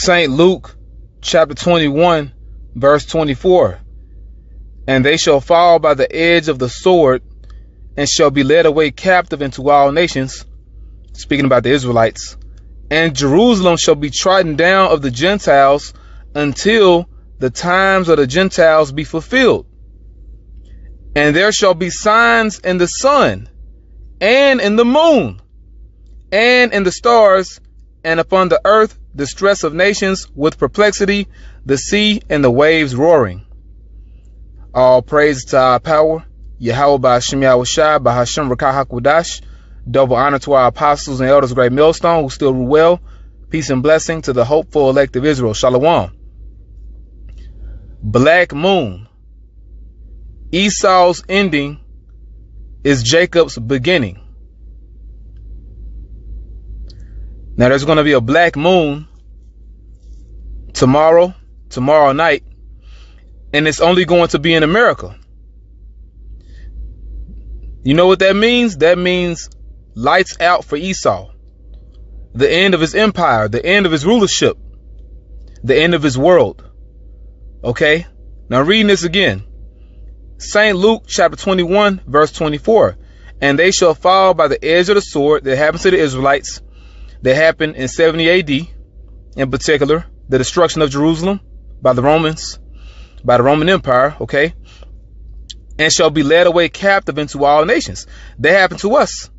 St. Luke chapter 21, verse 24. And they shall fall by the edge of the sword, and shall be led away captive into all nations, speaking about the Israelites. And Jerusalem shall be trodden down of the Gentiles until the times of the Gentiles be fulfilled. And there shall be signs in the sun, and in the moon, and in the stars, and upon the earth distress of nations with perplexity, the sea and the waves roaring. All praise to our power, Yahweh Ba'ashem Yahushai, Ba'ashem Rakah HaKodash. Double honor to our apostles and elders of Great Millstone who still rule well. Peace and blessing to the hopeful elect of Israel. Shalom. Black moon. Esau's ending is Jacob's beginning. Now there's going to be a black moon tomorrow night, and it's only going to be in America. You know what that means? That means lights out for Esau. The end of his empire, the end of his rulership, the end of his world. Okay? Now reading this again. St. Luke chapter 21, verse 24. And they shall fall by the edge of the sword. That happens to the Israelites. That happened in 70 AD. In particular, the destruction of Jerusalem by the Romans, by the Roman Empire. Okay? And shall be led away captive into all nations. That happened to us.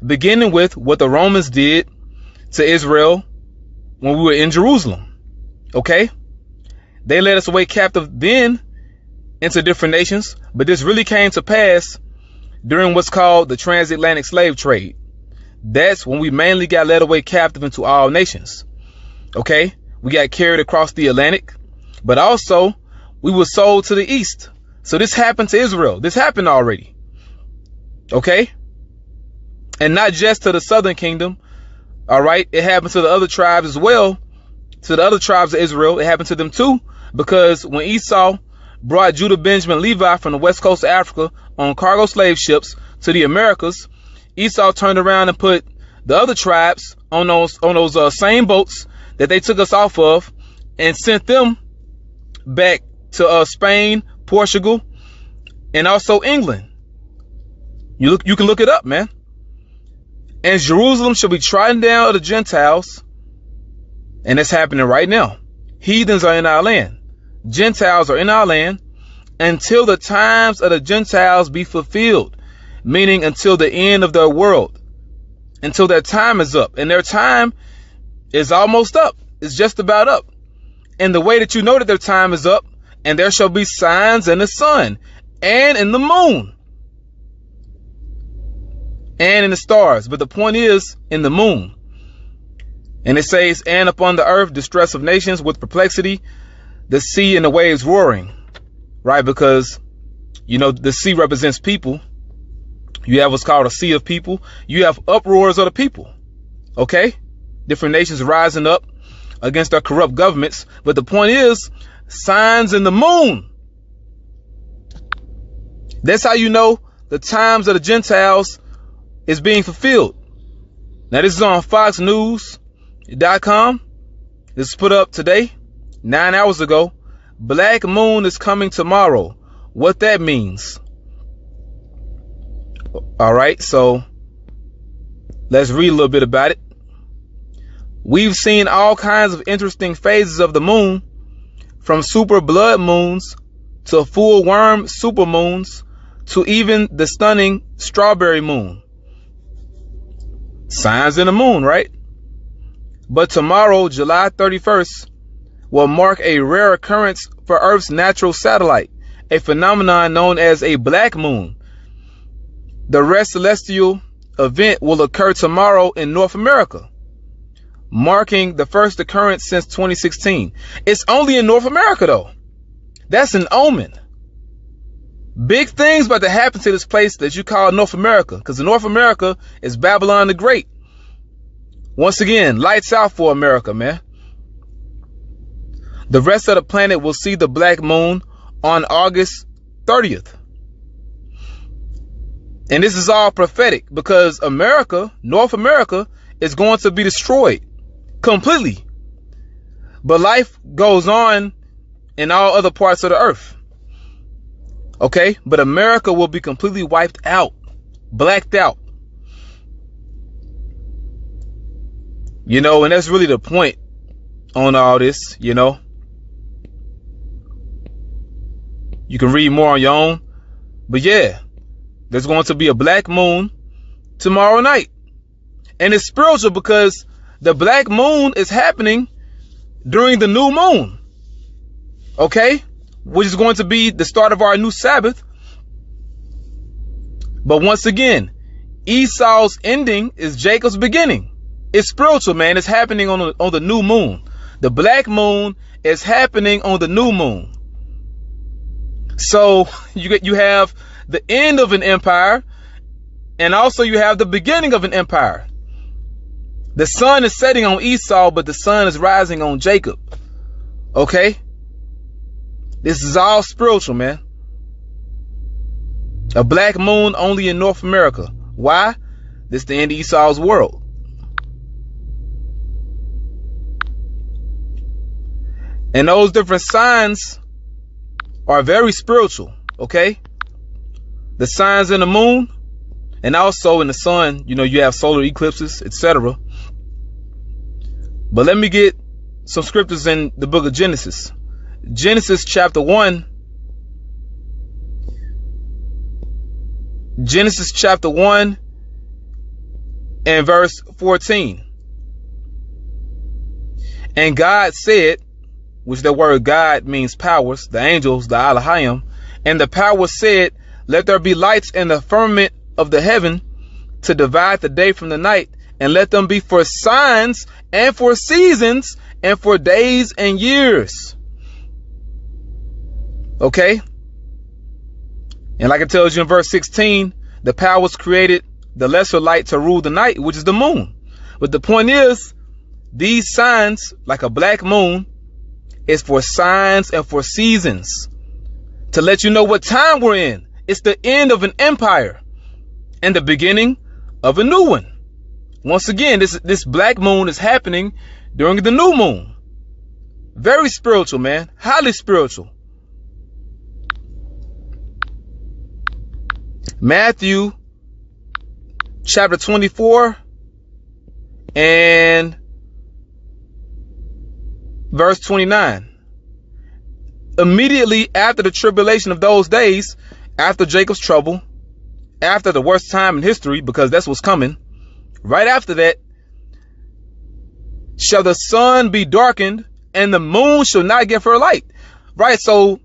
Beginning with what the Romans did to Israel when we were in Jerusalem. Okay? They led us away captive then into different nations, but this really came to pass during what's called the transatlantic slave trade. That's when we mainly got led away captive into all nations. Okay? We got carried across the Atlantic, but also we were sold to the east. So this happened to Israel. This happened already. Okay? And not just to the southern kingdom. All right? It happened to the other tribes as well. To the other tribes of Israel. It happened to them too. Because when Esau brought Judah, Benjamin, Levi from the west coast of Africa on cargo slave ships to the Americas, Esau turned around and put the other tribes on those same boats that they took us off of and sent them back to Spain, Portugal, and also England. You can look it up, man. And Jerusalem shall be trodden down of the Gentiles, and it's happening right now. Heathens are in our land. Gentiles are in our land until the times of the Gentiles be fulfilled, meaning until the end of their world, until their time is up. And their time is almost up. It's just about up. And the way that you know that their time is up, and there shall be signs in the sun and in the moon and in the stars. But the point is in the moon. And it says, and upon the earth distress of nations with perplexity, the sea and the waves roaring. Right? Because, you know, the sea represents people. You have what's called a sea of people. You have uproars of the people. Okay? Different nations rising up against their corrupt governments. But the point is, signs in the moon. That's how you know the times of the Gentiles is being fulfilled. Now this is on FoxNews.com. This is put up today, 9 hours ago. Black moon is coming tomorrow. What that means. All right, so let's read a little bit about it. We've seen all kinds of interesting phases of the moon, from super blood moons to full worm super moons to even the stunning strawberry moon. Signs in the moon, right? But tomorrow, July 31st, will mark a rare occurrence for Earth's natural satellite, a phenomenon known as a black moon. The rare celestial event will occur tomorrow in North America, marking the first occurrence since 2016. It's only in North America, though. That's an omen. Big things about to happen to this place that you call North America, because North America is Babylon the Great. Once again, lights out for America, man. The rest of the planet will see the black moon on August 30th. And this is all prophetic because America, North America, is going to be destroyed completely. But life goes on in all other parts of the earth. Okay? But America will be completely wiped out, blacked out. You know, and that's really the point on all this, you know. You can read more on your own. But yeah, there's going to be a black moon tomorrow night. And it's spiritual because the black moon is happening during the new moon. Okay? Which is going to be the start of our new Sabbath. But once again, Esau's ending is Jacob's beginning. It's spiritual, man. It's happening on the new moon. The black moon is happening on the new moon. So you have the end of an empire, and also you have the beginning of an empire. The sun is setting on Esau, but the sun is rising on Jacob. Okay? This is all spiritual, man. A black moon only in North America. Why? This is the end of Esau's world. And those different signs are very spiritual, okay? The signs in the moon and also in the sun, you know, you have solar eclipses, etc. But let me get some scriptures in the book of Genesis. Genesis chapter 1. Genesis chapter 1 and verse 14. And God said, which the word God means powers, the angels, the Elohim, and the powers said, let there be lights in the firmament of the heaven to divide the day from the night, and let them be for signs and for seasons and for days and years. Okay? And like it tells you in verse 16, the powers created the lesser light to rule the night, which is the moon. But the point is, these signs, like a black moon, is for signs and for seasons, to let you know what time we're in. It's the end of an empire and the beginning of a new one. Once again, this black moon is happening during the new moon. Very spiritual, man. Highly spiritual. Matthew chapter 24 and verse 29. Immediately after the tribulation of those days, after Jacob's trouble, after the worst time in history, because that's what's coming, right after that, shall the sun be darkened and the moon shall not give her light. Right, so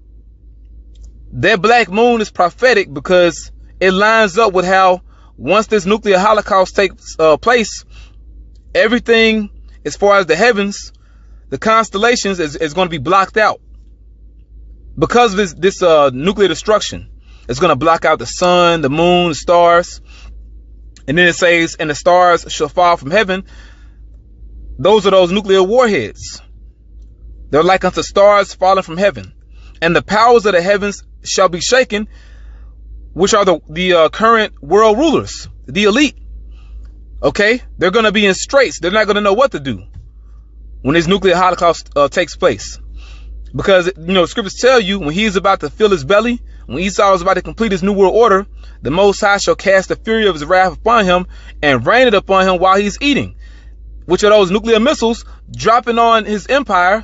that black moon is prophetic because it lines up with how once this nuclear holocaust takes place, everything as far as the heavens, the constellations is going to be blocked out. Because of this nuclear destruction, it's going to block out the sun, the moon, the stars. And then it says, and the stars shall fall from heaven. Those are those nuclear warheads. They're like unto stars falling from heaven. And the powers of the heavens shall be shaken, which are the current world rulers, the elite. Okay? They're going to be in straits. They're not going to know what to do when this nuclear holocaust takes place. Because, you know, scriptures tell you when he's about to fill his belly, when Esau is about to complete his new world order, the Most High shall cast the fury of his wrath upon him and rain it upon him while he's eating, which are those nuclear missiles dropping on his empire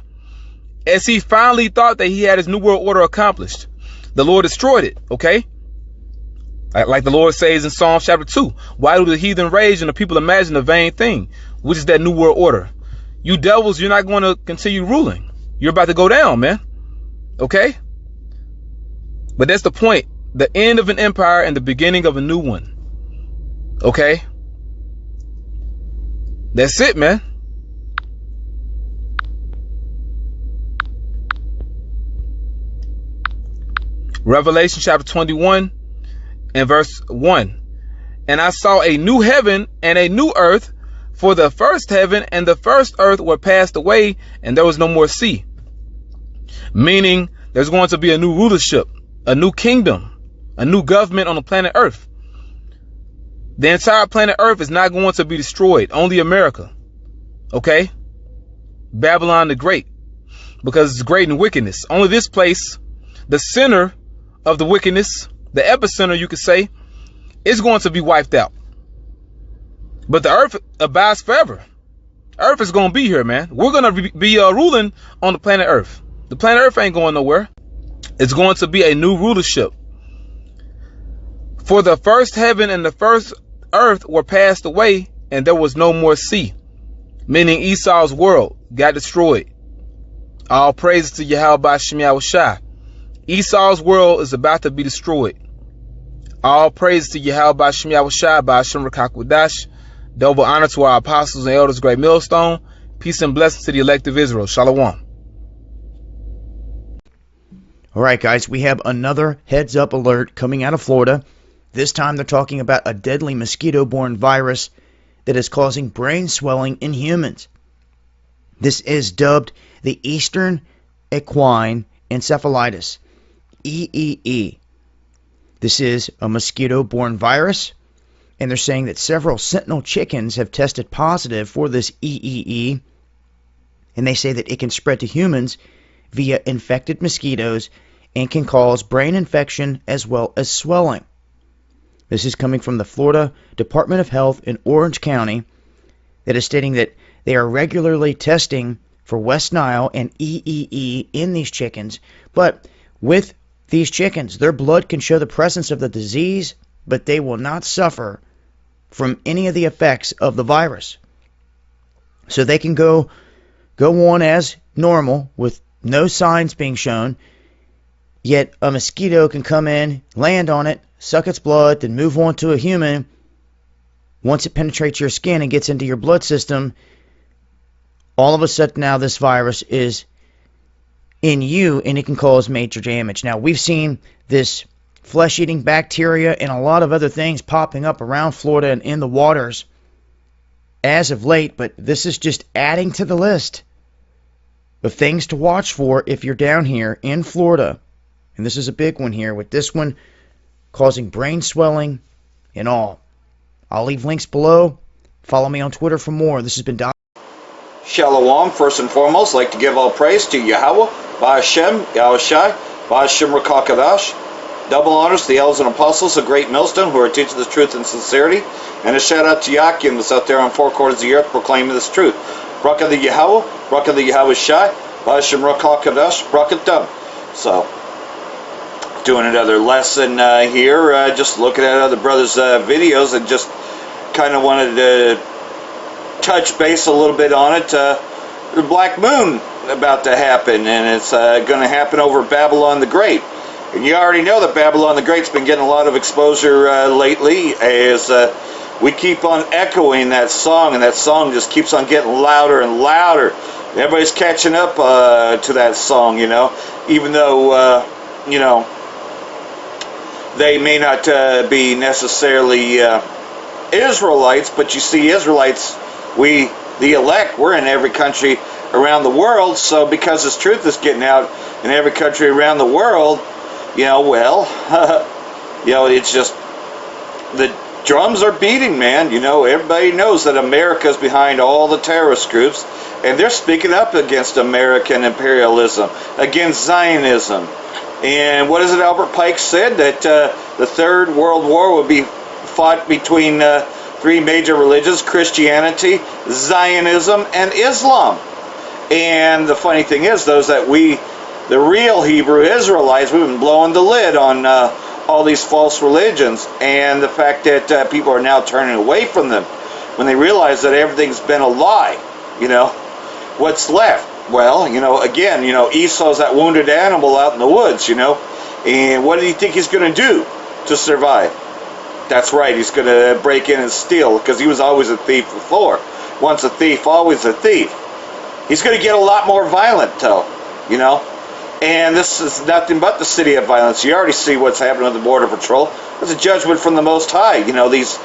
as he finally thought that he had his new world order accomplished. The Lord destroyed it, okay? Like the Lord says in Psalm chapter 2, why do the heathen rage and the people imagine a vain thing, which is that new world order? You devils, you're not going to continue ruling. You're about to go down, man. Okay? But that's the point. The end of an empire and the beginning of a new one. Okay? That's it, man. Revelation chapter 21 and verse 1. And I saw a new heaven and a new earth, for the first heaven and the first earth were passed away, and there was no more sea. Meaning there's going to be a new rulership, a new kingdom, a new government on the planet Earth. The entire planet Earth is not going to be destroyed. Only America. Okay? Babylon the Great because it's great in wickedness. Only this place, the center of the wickedness, the epicenter, you could say, is going to be wiped out. But the earth abides forever. Earth is going to be here, man. We're going to be ruling on the planet Earth. The planet Earth ain't going nowhere. It's going to be a new rulership. For the first heaven and the first earth were passed away, and there was no more sea. Meaning Esau's world got destroyed. All praises to Yahweh Ba'ashem Yahushai. Esau's world is about to be destroyed. All praises to Yahweh Ba'ashem Yahushai, Ba'ashem Rakakwadash. Double honor to our apostles and elders, great millstone. Peace and blessings to the elect of Israel. Shalom. All right, guys, we have another heads up alert coming out of Florida. This time they're talking about a deadly mosquito-borne virus that is causing brain swelling in humans. This is dubbed the Eastern Equine Encephalitis, EEE. This is a mosquito-borne virus, and they're saying that several sentinel chickens have tested positive for this EEE, and they say that it can spread to humans via infected mosquitoes and can cause brain infection as well as swelling. This is coming from the Florida Department of Health in Orange County that is stating that they are regularly testing for West Nile and EEE in these chickens, but with these chickens, their blood can show the presence of the disease, but they will not suffer from any of the effects of the virus. So they can go on as normal with no signs being shown, yet a mosquito can come in, land on it, suck its blood, then move on to a human. Once it penetrates your skin and gets into your blood system, all of a sudden now this virus is in you and it can cause major damage. Now, we've seen this flesh-eating bacteria and a lot of other things popping up around Florida and in the waters as of late, but this is just adding to the list of things to watch for if you're down here in Florida. And this is a big one here, with this one causing brain swelling and all. I'll leave links below. Follow me on Twitter for more. This has been Doc. Shalom. First and foremost, I'd like to give all praise to Yahweh, Ba'ashem, Yahushai, Ba'ashem Rakakadash. Double honors to the elders and apostles of Great Millstone who are teaching the truth in sincerity. And a shout out to Yakim that's out there on four quarters of the earth proclaiming this truth. Bracha the Yahweh, Bracha the Yahushai, Ba'ashem Rakakadash, Bracha Dam. So, doing another lesson here, just looking at other brothers' videos, and just kind of wanted to touch base a little bit on it. The Black Moon about to happen, and it's going to happen over Babylon the Great. And you already know that Babylon the Great's been getting a lot of exposure lately, as we keep on echoing that song, and that song just keeps on getting louder and louder. Everybody's catching up to that song, you know, even though, you know, they may not be necessarily Israelites, but you see, Israelites, we, the elect, we're in every country around the world, so because this truth is getting out in every country around the world, you know, well, you know, it's just, the drums are beating, man. You know, everybody knows that America's behind all the terrorist groups, and they're speaking up against American imperialism, against Zionism. And what is it Albert Pike said? That the Third World War would be fought between three major religions: Christianity, Zionism, and Islam. And the funny thing is, those that we, the real Hebrew Israelites, we've been blowing the lid on all these false religions, and the fact that people are now turning away from them when they realize that everything's been a lie. You know, what's left? Well, you know, again, you know, Esau's that wounded animal out in the woods, you know, and what do you think he's going to do to survive? That's right, he's going to break in and steal, because he was always a thief before. Once a thief, always a thief. He's going to get a lot more violent, though, you know, and this is nothing but the city of violence. You already see what's happening with the Border Patrol. It's a judgment from the Most High, you know, these...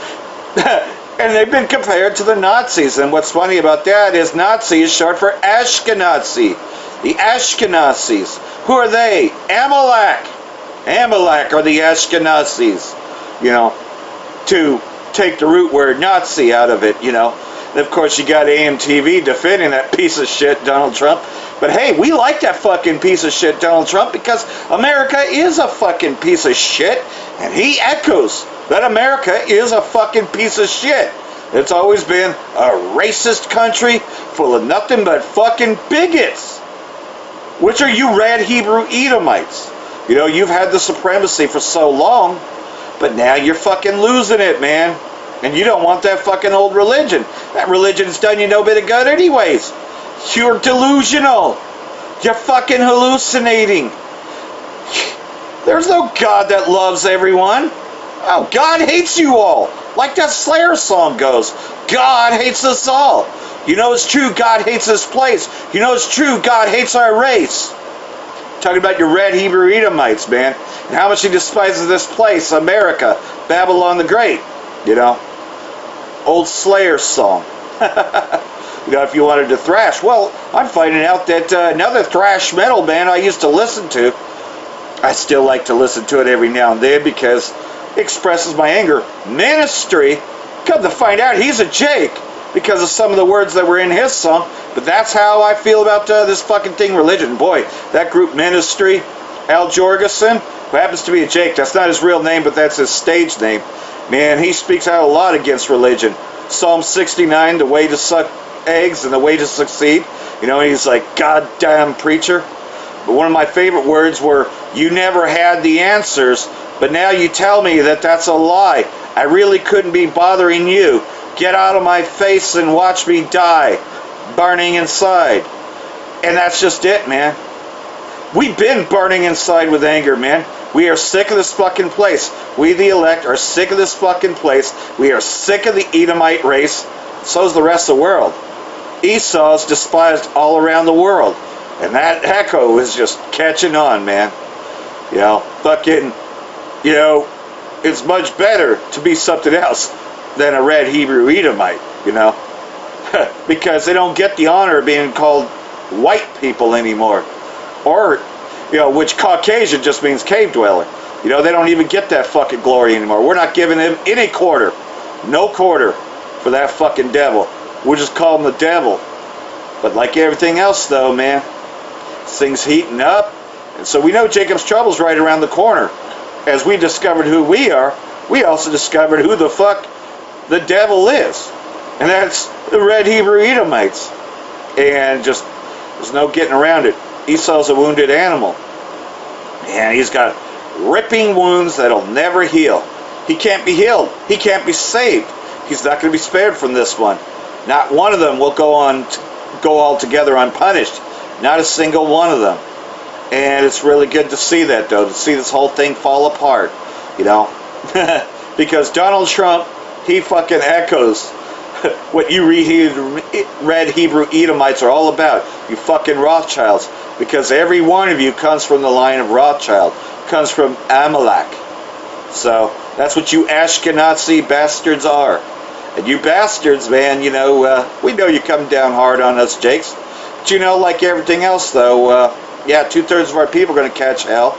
And they've been compared to the Nazis. And what's funny about that is Nazi is short for Ashkenazi. The Ashkenazis. Who are they? Amalek. Amalek are the Ashkenazis. You know, to take the root word Nazi out of it, you know. And of course you got AMTV defending that piece of shit, Donald Trump. But hey, we like that fucking piece of shit, Donald Trump, because America is a fucking piece of shit, and he echoes that America is a fucking piece of shit. It's always been a racist country full of nothing but fucking bigots. Which are you red Hebrew Edomites? You know, you've had the supremacy for so long, but now you're fucking losing it, man. And you don't want that fucking old religion. That religion's done you no bit of good anyways. You're delusional. You're fucking hallucinating. There's no God that loves everyone. Oh, God hates you all. Like that Slayer song goes. God hates us all. You know it's true, God hates this place. You know it's true, God hates our race. Talking about your red Hebrew Edomites, man. And how much he despises this place, America, Babylon the Great. You know. Old Slayer song. You know, if you wanted to thrash. Well, I'm finding out that another thrash metal band I used to listen to, I still like to listen to it every now and then because it expresses my anger. Ministry, come to find out he's a Jake because of some of the words that were in his song. But that's how I feel about this fucking thing, religion. Boy, that group Ministry, Al Jorgensen, who happens to be a Jake, that's not his real name, but that's his stage name. Man, he speaks out a lot against religion. Psalm 69, the way to suck eggs and the way to succeed. You know, he's like, goddamn preacher. But one of my favorite words were, you never had the answers, but now you tell me that that's a lie. I really couldn't be bothering you. Get out of my face and watch me die, burning inside. And that's just it, man. We've been burning inside with anger, man. We are sick of this fucking place. We, the elect, are sick of this fucking place. We are sick of the Edomite race. So is the rest of the world. Esau is despised all around the world. And that echo is just catching on, man. You know, fucking, you know, it's much better to be something else than a red Hebrew Edomite, you know. Because they don't get the honor of being called white people anymore. Or, you know, which Caucasian just means cave dweller. You know, they don't even get that fucking glory anymore. We're not giving him any quarter. No quarter for that fucking devil. We'll just call him the devil. But like everything else, though, man, things heating up. And so we know Jacob's trouble's right around the corner. As we discovered who we are, we also discovered who the fuck the devil is. And that's the red Hebrew Edomites. And just, there's no getting around it. Esau's a wounded animal. And he's got ripping wounds that'll never heal. He can't be healed. He can't be saved. He's not going to be spared from this one. Not one of them will go altogether unpunished. Not a single one of them. And it's really good to see that, though, to see this whole thing fall apart, you know. Because Donald Trump, he fucking echoes what you red Hebrew Edomites are all about, you fucking Rothschilds. Because every one of you comes from the line of Rothschild, comes from Amalek. So that's what you Ashkenazi bastards are. And you bastards, man, you know, we know you come down hard on us, Jakes. But you know, like everything else, though, yeah, 2/3 of our people are going to catch hell.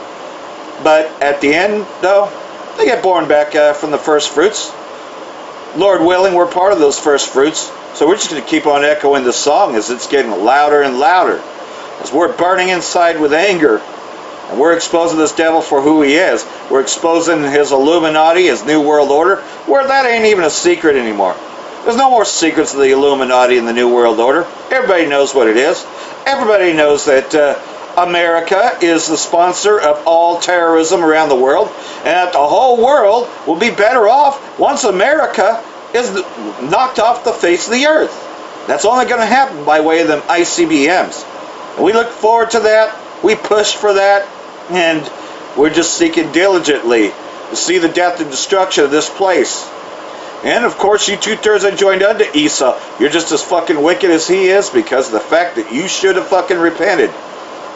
But at the end, though, they get born back from the first fruits. Lord willing, we're part of those first fruits. So we're just going to keep on echoing the song as it's getting louder and louder. As we're burning inside with anger. And we're exposing this devil for who he is. We're exposing his Illuminati, his New World Order, where that ain't even a secret anymore. There's no more secrets of the Illuminati and the New World Order. Everybody knows what it is. Everybody knows that America is the sponsor of all terrorism around the world, and that the whole world will be better off once America is knocked off the face of the earth. That's only going to happen by way of them ICBMs. And we look forward to that. We push for that, and we're just seeking diligently to see the death and destruction of this place. And of course, you 2/3 are joined unto Esau. You're just as fucking wicked as he is because of the fact that you should have fucking repented.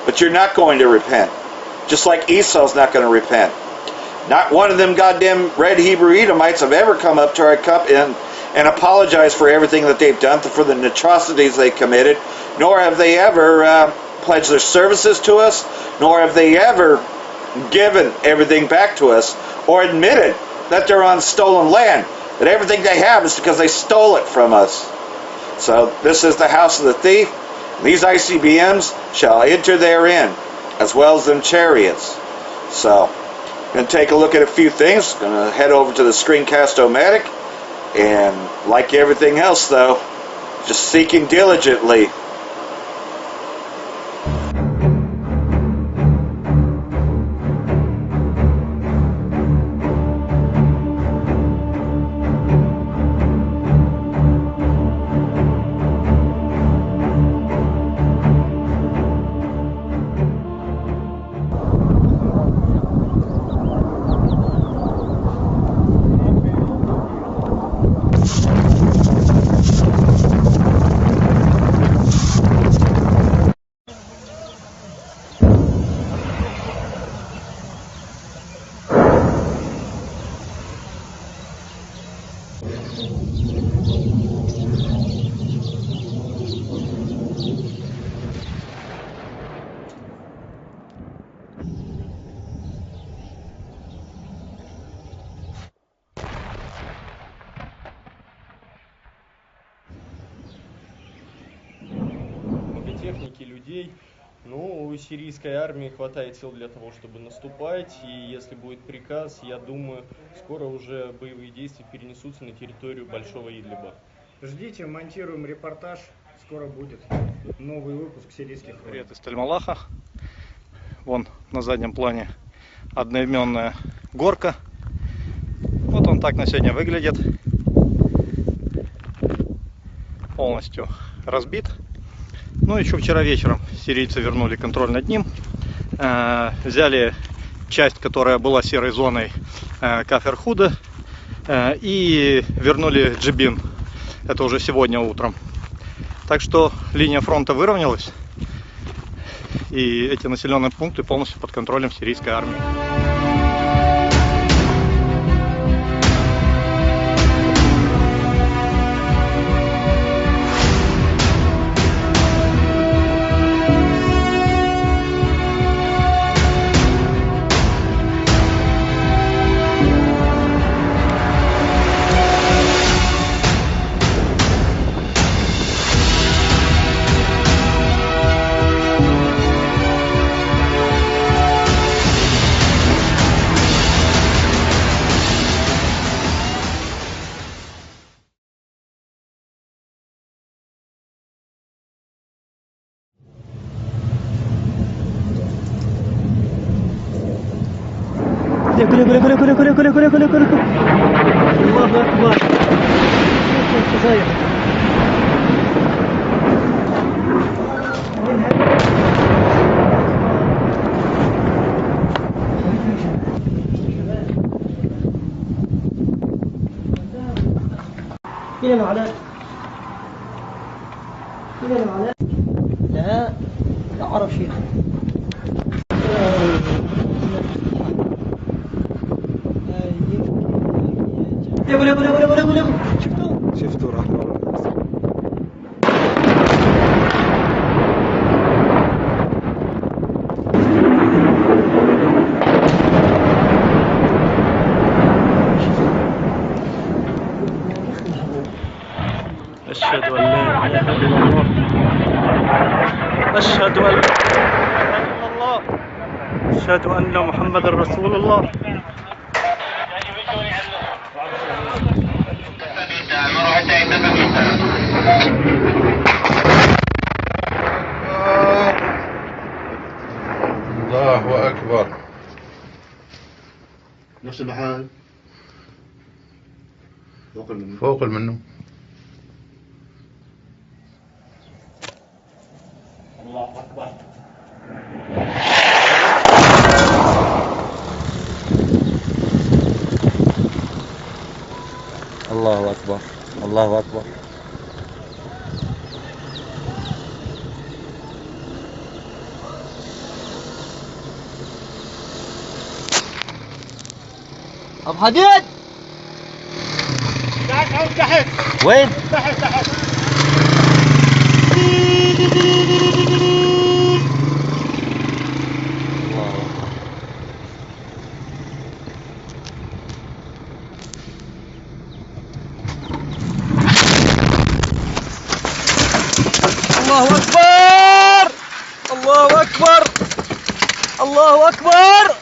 But you're not going to repent. Just like Esau's not going to repent. Not one of them goddamn red Hebrew Edomites have ever come up to our cup and apologized for everything that they've done, for the atrocities they committed. Nor have they ever pledged their services to us. Nor have they ever given everything back to us or admitted that they're on stolen land. That everything they have is because they stole it from us. So this is the house of the thief. These ICBMs shall enter therein, as well as them chariots. So, going to take a look at a few things. Going to head over to the Screencast-O-Matic, and like everything else though, just seeking diligently. Техники, людей. Ну, у сирийской армии хватает сил для того, чтобы наступать, и если будет приказ, я думаю, скоро уже боевые действия перенесутся на территорию Большого Идлиба. Ждите, монтируем репортаж, скоро будет новый выпуск сирийских хроник. Привет из Тель-Малаха. Вон на заднем плане одноименная горка. Вот он так на сегодня выглядит. Полностью разбит. Ну, еще вчера вечером сирийцы вернули контроль над ним. Взяли часть, которая была серой зоной Кафер-Худа, и вернули Джибин. Это уже сегодня утром. Так что линия фронта выровнялась. И эти населенные пункты полностью под контролем сирийской армии. فين معلق؟ فين معلق؟ لا لا أعرف شيء. يبو شفتوا راح أشهد أن لا إله إلا الله. أشهد أن لا إله إلا الله. أشهد أن محمد رسول الله. الله أكبر. نفس المحل فوق المنو. الله أكبر. الله أكبر. الله أكبر. أبو حديد تحت وين؟ تحت الله أكبر. الله أكبر.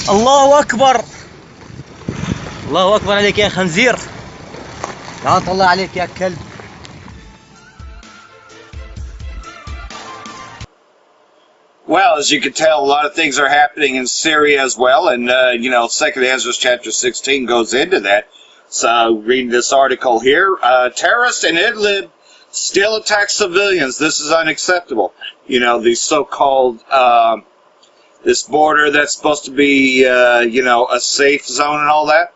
الله أكبر. الله أكبر عليك يا خنزير. لعنة الله عليك يا كلب. Well, as you can tell, a lot of things are happening in Syria as well, and, you know, 2nd Ezra chapter 16 goes into that. So, reading this article here, terrorists in Idlib still attack civilians. This is unacceptable. You know, the so-called, this border that's supposed to be, you know, a safe zone and all that.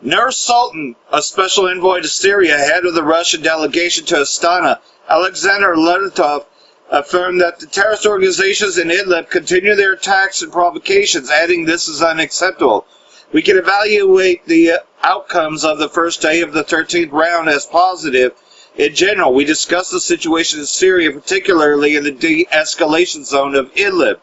Nur Sultan, a special envoy to Syria, head of the Russian delegation to Astana, Alexander Leonov, affirmed that the terrorist organizations in Idlib continue their attacks and provocations, adding this is unacceptable. We can evaluate the outcomes of the first day of the 13th round as positive. In general, we discussed the situation in Syria, particularly in the de-escalation zone of Idlib,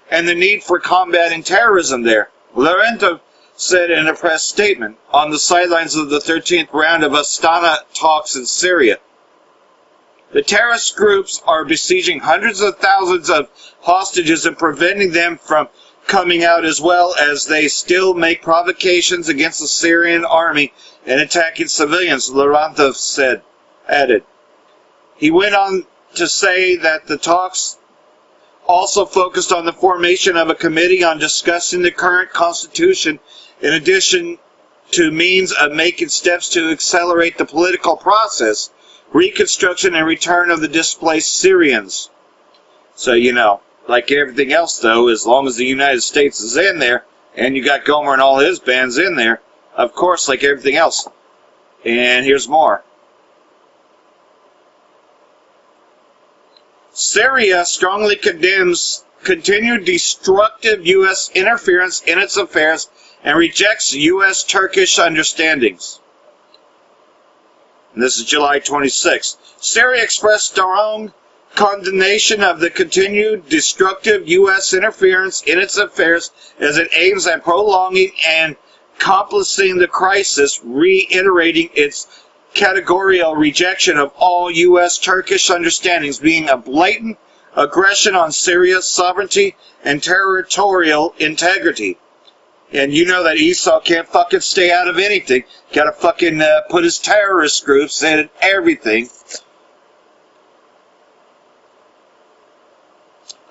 and the need for combating terrorism there. Leonov said in a press statement on the sidelines of the 13th round of Astana talks in Syria. The terrorist groups are besieging hundreds of thousands of hostages and preventing them from coming out, as well as they still make provocations against the Syrian army and attacking civilians, Leonov added. He went on to say that the talks also focused on the formation of a committee on discussing the current constitution, in addition to means of making steps to accelerate the political process, reconstruction and return of the displaced Syrians. So, you know, like everything else, though, as long as the United States is in there, and you got Gomer and all his bands in there, of course, like everything else. And here's more. Syria strongly condemns continued destructive U.S. interference in its affairs and rejects U.S.-Turkish understandings. And this is July 26th. Syria expressed strong condemnation of the continued destructive U.S. interference in its affairs as it aims at prolonging and complicing the crisis, reiterating its categorical rejection of all U.S.-Turkish understandings being a blatant aggression on Syria's sovereignty and territorial integrity. And you know that Esau can't fucking stay out of anything. Gotta fucking put his terrorist groups in everything.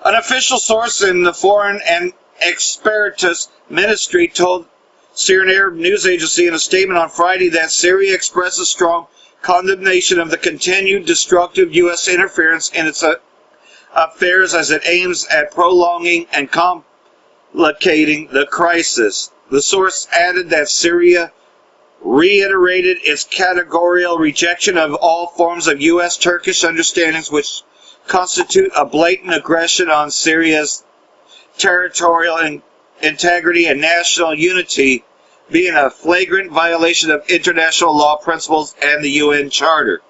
An official source in the Foreign and Expertus Ministry told Syrian Arab News Agency in a statement on Friday that Syria expresses strong condemnation of the continued destructive U.S. interference in its affairs as it aims at prolonging and complicating the crisis. The source added that Syria reiterated its categorical rejection of all forms of U.S.-Turkish understandings which constitute a blatant aggression on Syria's territorial integrity and national unity, being a flagrant violation of international law principles and the UN Charter.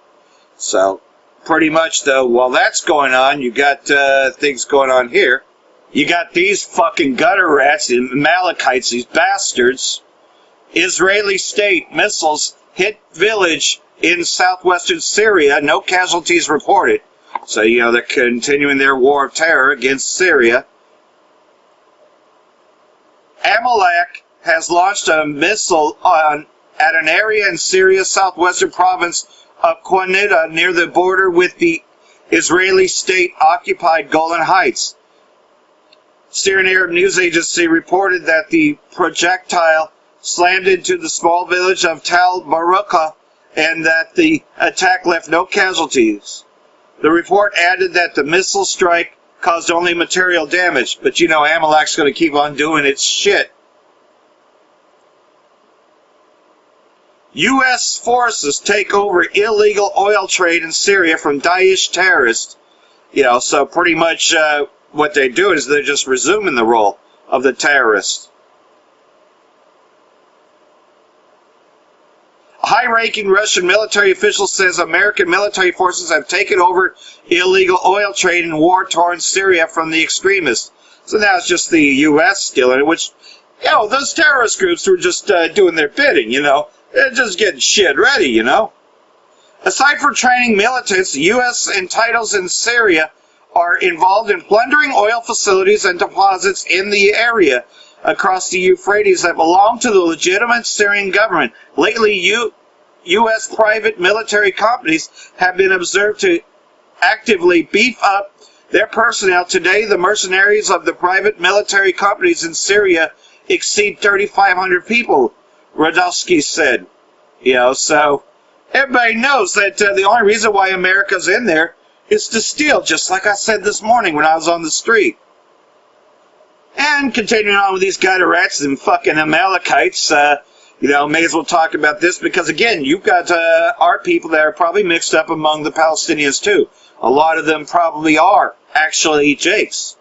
So, pretty much, though, while that's going on, you got things going on here. You got these fucking gutter rats, the Amalekites, these bastards. Israeli state missiles hit village in southwestern Syria. No casualties reported. So, you know, they're continuing their war of terror against Syria. Amalek has launched a missile at an area in Syria's southwestern province of Quneita near the border with the Israeli state-occupied Golan Heights. Syrian Arab News Agency reported that the projectile slammed into the small village of Tal Baruka and that the attack left no casualties. The report added that the missile strike caused only material damage, but you know Amalek's going to keep on doing its shit. U.S. forces take over illegal oil trade in Syria from Daesh terrorists. You know, so pretty much what they do is they're just resuming the role of the terrorists. A high-ranking Russian military official says American military forces have taken over illegal oil trade in war-torn Syria from the extremists. So now it's just the U.S. still in it, which, you know, those terrorist groups were just doing their bidding, you know. They're just getting shit ready, you know. Aside from training militants, the U.S. entitles in Syria are involved in plundering oil facilities and deposits in the area across the Euphrates that belong to the legitimate Syrian government. Lately, U.S. private military companies have been observed to actively beef up their personnel. Today, the mercenaries of the private military companies in Syria exceed 3,500 people, Radowski said. You know, so everybody knows that the only reason why America's in there is to steal, just like I said this morning when I was on the street. And continuing on with these Guiderites and fucking Amalekites, you know, may as well talk about this because, again, you've got our people that are probably mixed up among the Palestinians, too. A lot of them probably are, actually, Jakes.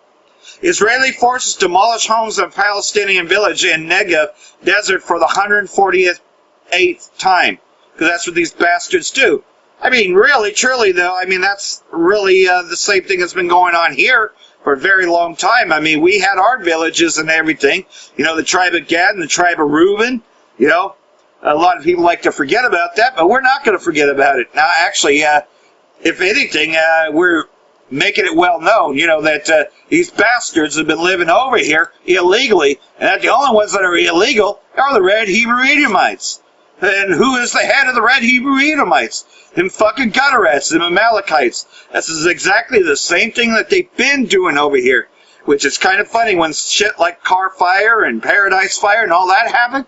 Israeli forces demolish homes in a Palestinian village in Negev desert for the 148th time. Because that's what these bastards do. I mean, really, truly, though, I mean, that's really the same thing that's been going on here for a very long time. I mean, we had our villages and everything. You know, the tribe of Gad and the tribe of Reuben. You know, a lot of people like to forget about that, but we're not going to forget about it. Now, actually, if anything, we're making it well known, you know, that these bastards have been living over here illegally, and that the only ones that are illegal are the Red Hebrew Edomites. And who is the head of the Red Hebrew Edomites? Them fucking Guiderites, them Amalekites. This is exactly the same thing that they've been doing over here. Which is kind of funny when shit like Car Fire and Paradise Fire and all that happened.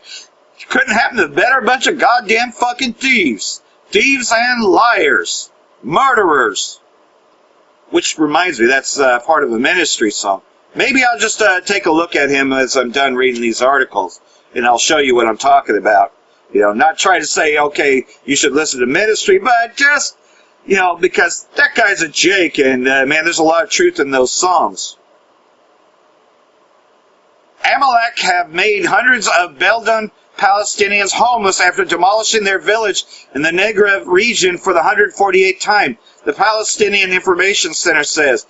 It couldn't happen to a better bunch of goddamn fucking thieves. Thieves and liars. Murderers. Which reminds me, that's part of a Ministry song. Maybe I'll just take a look at him as I'm done reading these articles. And I'll show you what I'm talking about. You know, not try to say, okay, you should listen to Ministry, but just, you know, because that guy's a Jake, and, man, there's a lot of truth in those songs. Amalek have made hundreds of Beldun Palestinians homeless after demolishing their village in the Negev region for the 148th time, the Palestinian Information Center says.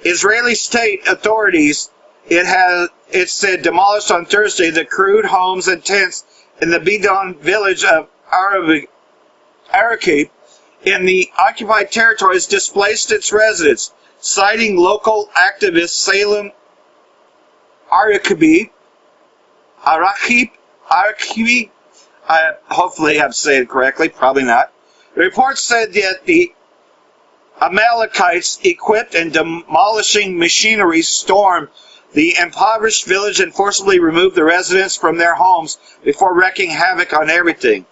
Israeli state authorities, it said, demolished on Thursday the crude homes and tents in the Bidon village of Arakib in the occupied territories displaced its residents, citing local activist Salem Arakibi, hopefully I'm saying it correctly, probably not. The report said that the Amalekites equipped and demolishing machinery stormed the impoverished village and forcibly removed the residents from their homes before wreaking havoc on everything.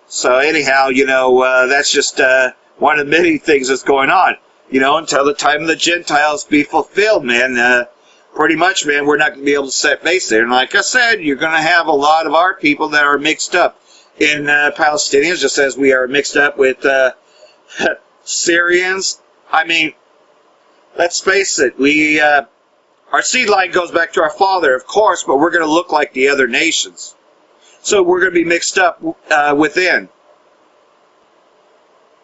So anyhow, you know, that's just one of many things that's going on. You know, until the time of the Gentiles be fulfilled, man. Pretty much, man, we're not going to be able to set base there. And like I said, you're going to have a lot of our people that are mixed up in Palestinians, just as we are mixed up with Syrians. I mean, let's face it, our seed line goes back to our father, of course, but we're going to look like the other nations. So we're going to be mixed up within.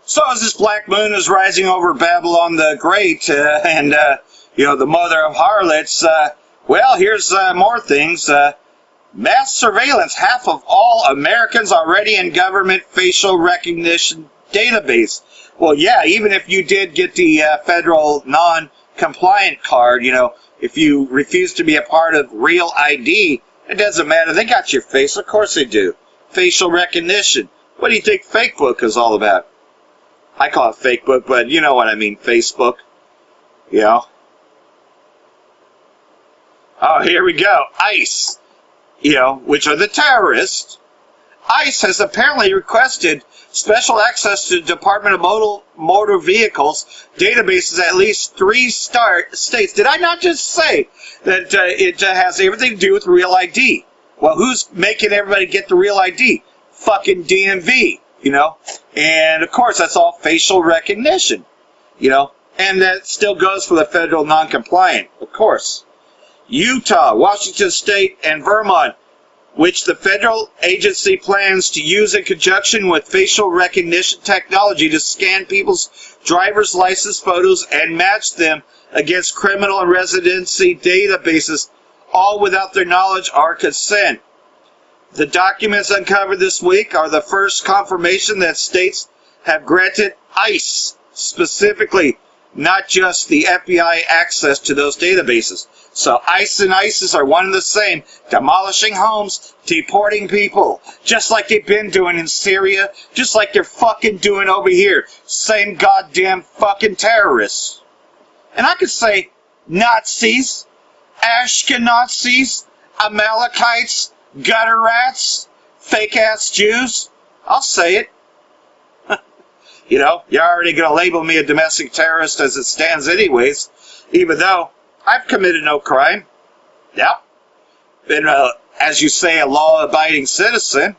So as this black moon is rising over Babylon the Great, and, you know, the mother of harlots, well, here's more things. Mass surveillance, half of all Americans already in government facial recognition database. Well, yeah, even if you did get the federal non-compliant card, you know, if you refuse to be a part of Real ID, it doesn't matter. They got your face. Of course they do. Facial recognition. What do you think Facebook is all about? I call it Fakebook, but you know what I mean, Facebook. You know? Oh, here we go. ICE. You know, which are the terrorists. ICE has apparently requested special access to the Department of Motor Vehicles databases at least 3 states. Did I not just say that it has everything to do with Real ID? Well, who's making everybody get the Real ID? Fucking DMV, you know? And, of course, that's all facial recognition, you know? And that still goes for the federal non-compliant, of course. Utah, Washington State, and Vermont, which the federal agency plans to use in conjunction with facial recognition technology to scan people's driver's license photos and match them against criminal and residency databases, all without their knowledge or consent. The documents uncovered this week are the first confirmation that states have granted ICE, specifically, not just the FBI, access to those databases. So ICE and ISIS are one and the same, demolishing homes, deporting people, just like they've been doing in Syria, just like they're fucking doing over here. Same goddamn fucking terrorists. And I could say Nazis, Ashkenazis, Amalekites, gutter rats, fake-ass Jews. I'll say it. You know, you're already going to label me a domestic terrorist as it stands anyways, even though I've committed no crime. Yep. Been, as you say, a law-abiding citizen.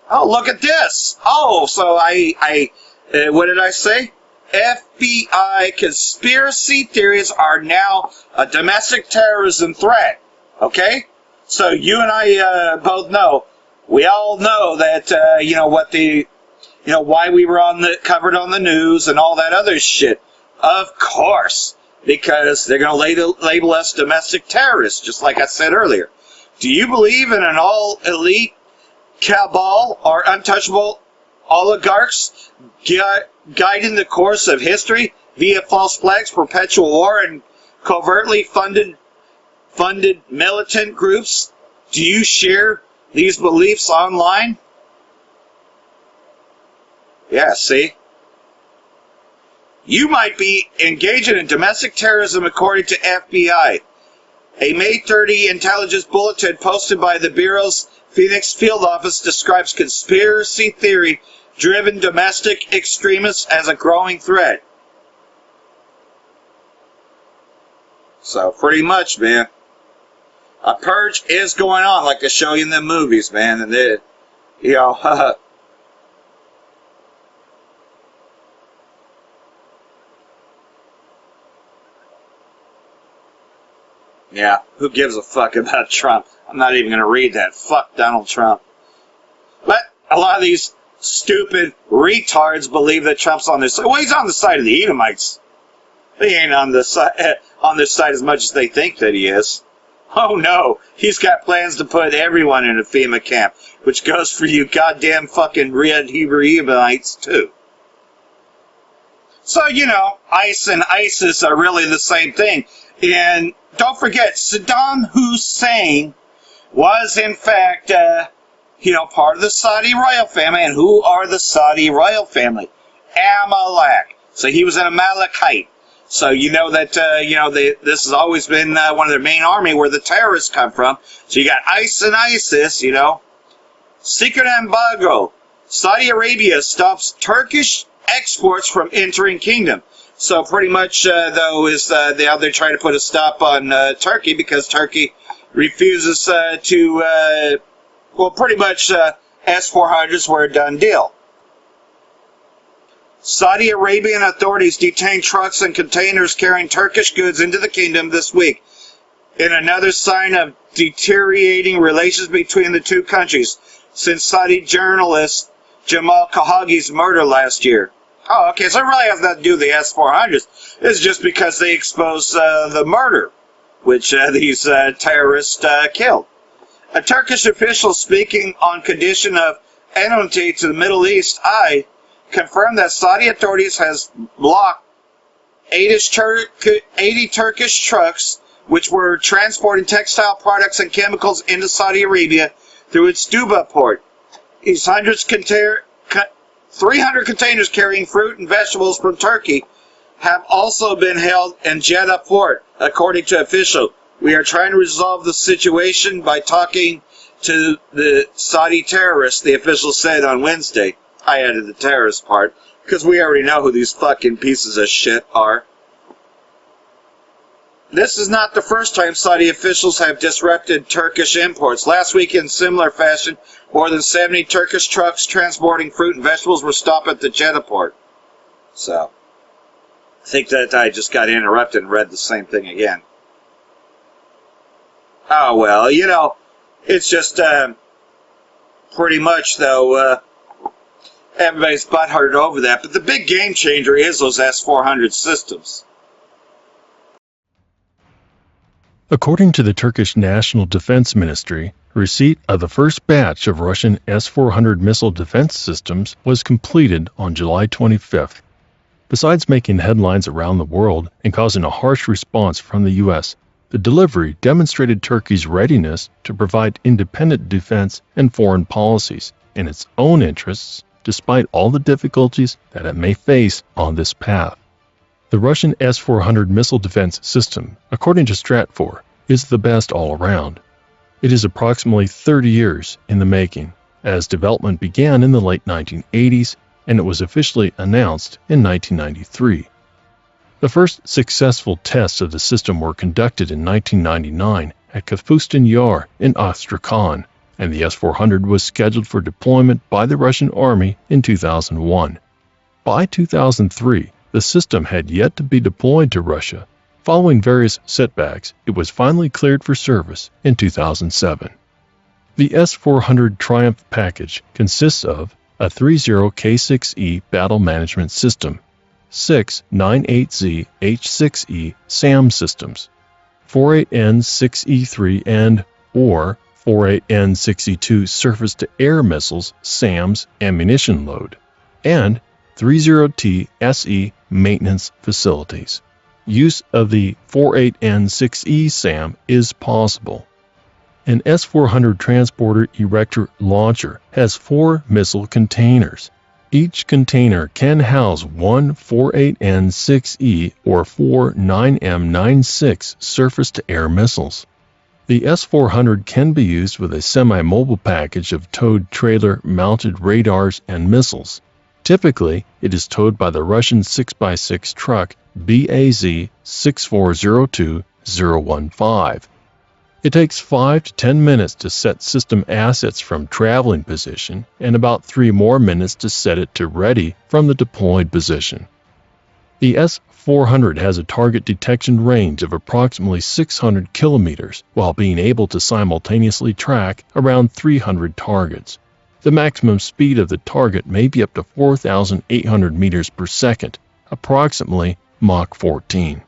Oh, look at this. Oh, so what did I say? FBI conspiracy theories are now a domestic terrorism threat. Okay? So you and I both know. We all know that, why we were covered on the news and all that other shit. Of course. Because they're going to label us domestic terrorists, just like I said earlier. Do you believe in an all-elite cabal or untouchable oligarchs guiding the course of history via false flags, perpetual war, and covertly funded militant groups? Do you share these beliefs online? Yeah, see? You might be engaging in domestic terrorism according to FBI. A May 30 intelligence bulletin posted by the Bureau's Phoenix field office describes conspiracy theory-driven domestic extremists as a growing threat. So, pretty much, man. A purge is going on, like they show you in the movies, man. And they, yeah, who gives a fuck about Trump? I'm not even going to read that. Fuck Donald Trump. But a lot of these stupid retards believe that Trump's on their side. Well, he's on the side of the Edomites. He ain't on their side as much as they think that he is. Oh no, he's got plans to put everyone in a FEMA camp, which goes for you goddamn fucking red Hebrew Edomites too. So, ICE and ISIS are really the same thing. And don't forget, Saddam Hussein was in fact, part of the Saudi royal family. And who are the Saudi royal family? Amalek. So he was an Amalekite. So you know that, this has always been one of their main army where the terrorists come from. So you got ICE and ISIS, Secret embargo. Saudi Arabia stops Turkish exports from entering kingdom. So pretty much, they're trying to put a stop on Turkey because Turkey refuses pretty much S-400s were a done deal. Saudi Arabian authorities detained trucks and containers carrying Turkish goods into the kingdom this week, in another sign of deteriorating relations between the two countries since Saudi journalist Jamal Khashoggi's murder last year. Oh, okay, so it really has nothing to do with the S-400s. It's just because they exposed the murder, which these terrorists killed. A Turkish official speaking on condition of enmity to the Middle East, confirmed that Saudi authorities has blocked 80 Turkish trucks which were transporting textile products and chemicals into Saudi Arabia through its Duba port. These 300 containers carrying fruit and vegetables from Turkey have also been held in Jeddah port, according to official. We are trying to resolve the situation by talking to the Saudi terrorists, the official said on Wednesday. I added the terrorist part, because we already know who these fucking pieces of shit are. This is not the first time Saudi officials have disrupted Turkish imports. Last week, in similar fashion, more than 70 Turkish trucks transporting fruit and vegetables were stopped at the Jeddah port. So, I think that I just got interrupted and read the same thing again. Oh, well, it's just, pretty much, though, Everybody's butthurt over that, but the big game changer is those S-400 systems. According to the Turkish National Defense Ministry, receipt of the first batch of Russian S-400 missile defense systems was completed on July 25th. Besides making headlines around the world and causing a harsh response from the U.S., the delivery demonstrated Turkey's readiness to provide independent defense and foreign policies in its own interests, despite all the difficulties that it may face on this path. The Russian S-400 missile defense system, according to Stratfor, is the best all around. It is approximately 30 years in the making, as development began in the late 1980s and it was officially announced in 1993. The first successful tests of the system were conducted in 1999 at Kapustin Yar in Astrakhan, and the S-400 was scheduled for deployment by the Russian Army in 2001. By 2003, the system had yet to be deployed to Russia. Following various setbacks, it was finally cleared for service in 2007. The S-400 Triumph package consists of a 30K6E battle management system, 6 98Z H6E SAM systems, 48N6E3 and or 48N6E2 surface-to-air missiles SAM's ammunition load, and 30T SE maintenance facilities. Use of the 48N6E SAM is possible. An S-400 transporter erector launcher has 4 missile containers. Each container can house one 48N6E or 4 9M96 surface-to-air missiles. The S-400 can be used with a semi-mobile package of towed trailer-mounted radars and missiles. Typically, it is towed by the Russian 6x6 truck BAZ 6402015. It takes 5 to 10 minutes to set system assets from traveling position and about 3 more minutes to set it to ready from the deployed position. The S-400 has a target detection range of approximately 600 kilometers while being able to simultaneously track around 300 targets. The maximum speed of the target may be up to 4,800 meters per second, approximately Mach 14.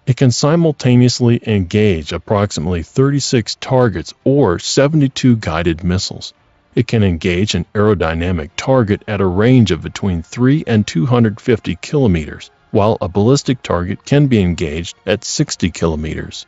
It can simultaneously engage approximately 36 targets or 72 guided missiles. It can engage an aerodynamic target at a range of between 3 and 250 kilometers, while a ballistic target can be engaged at 60 kilometers.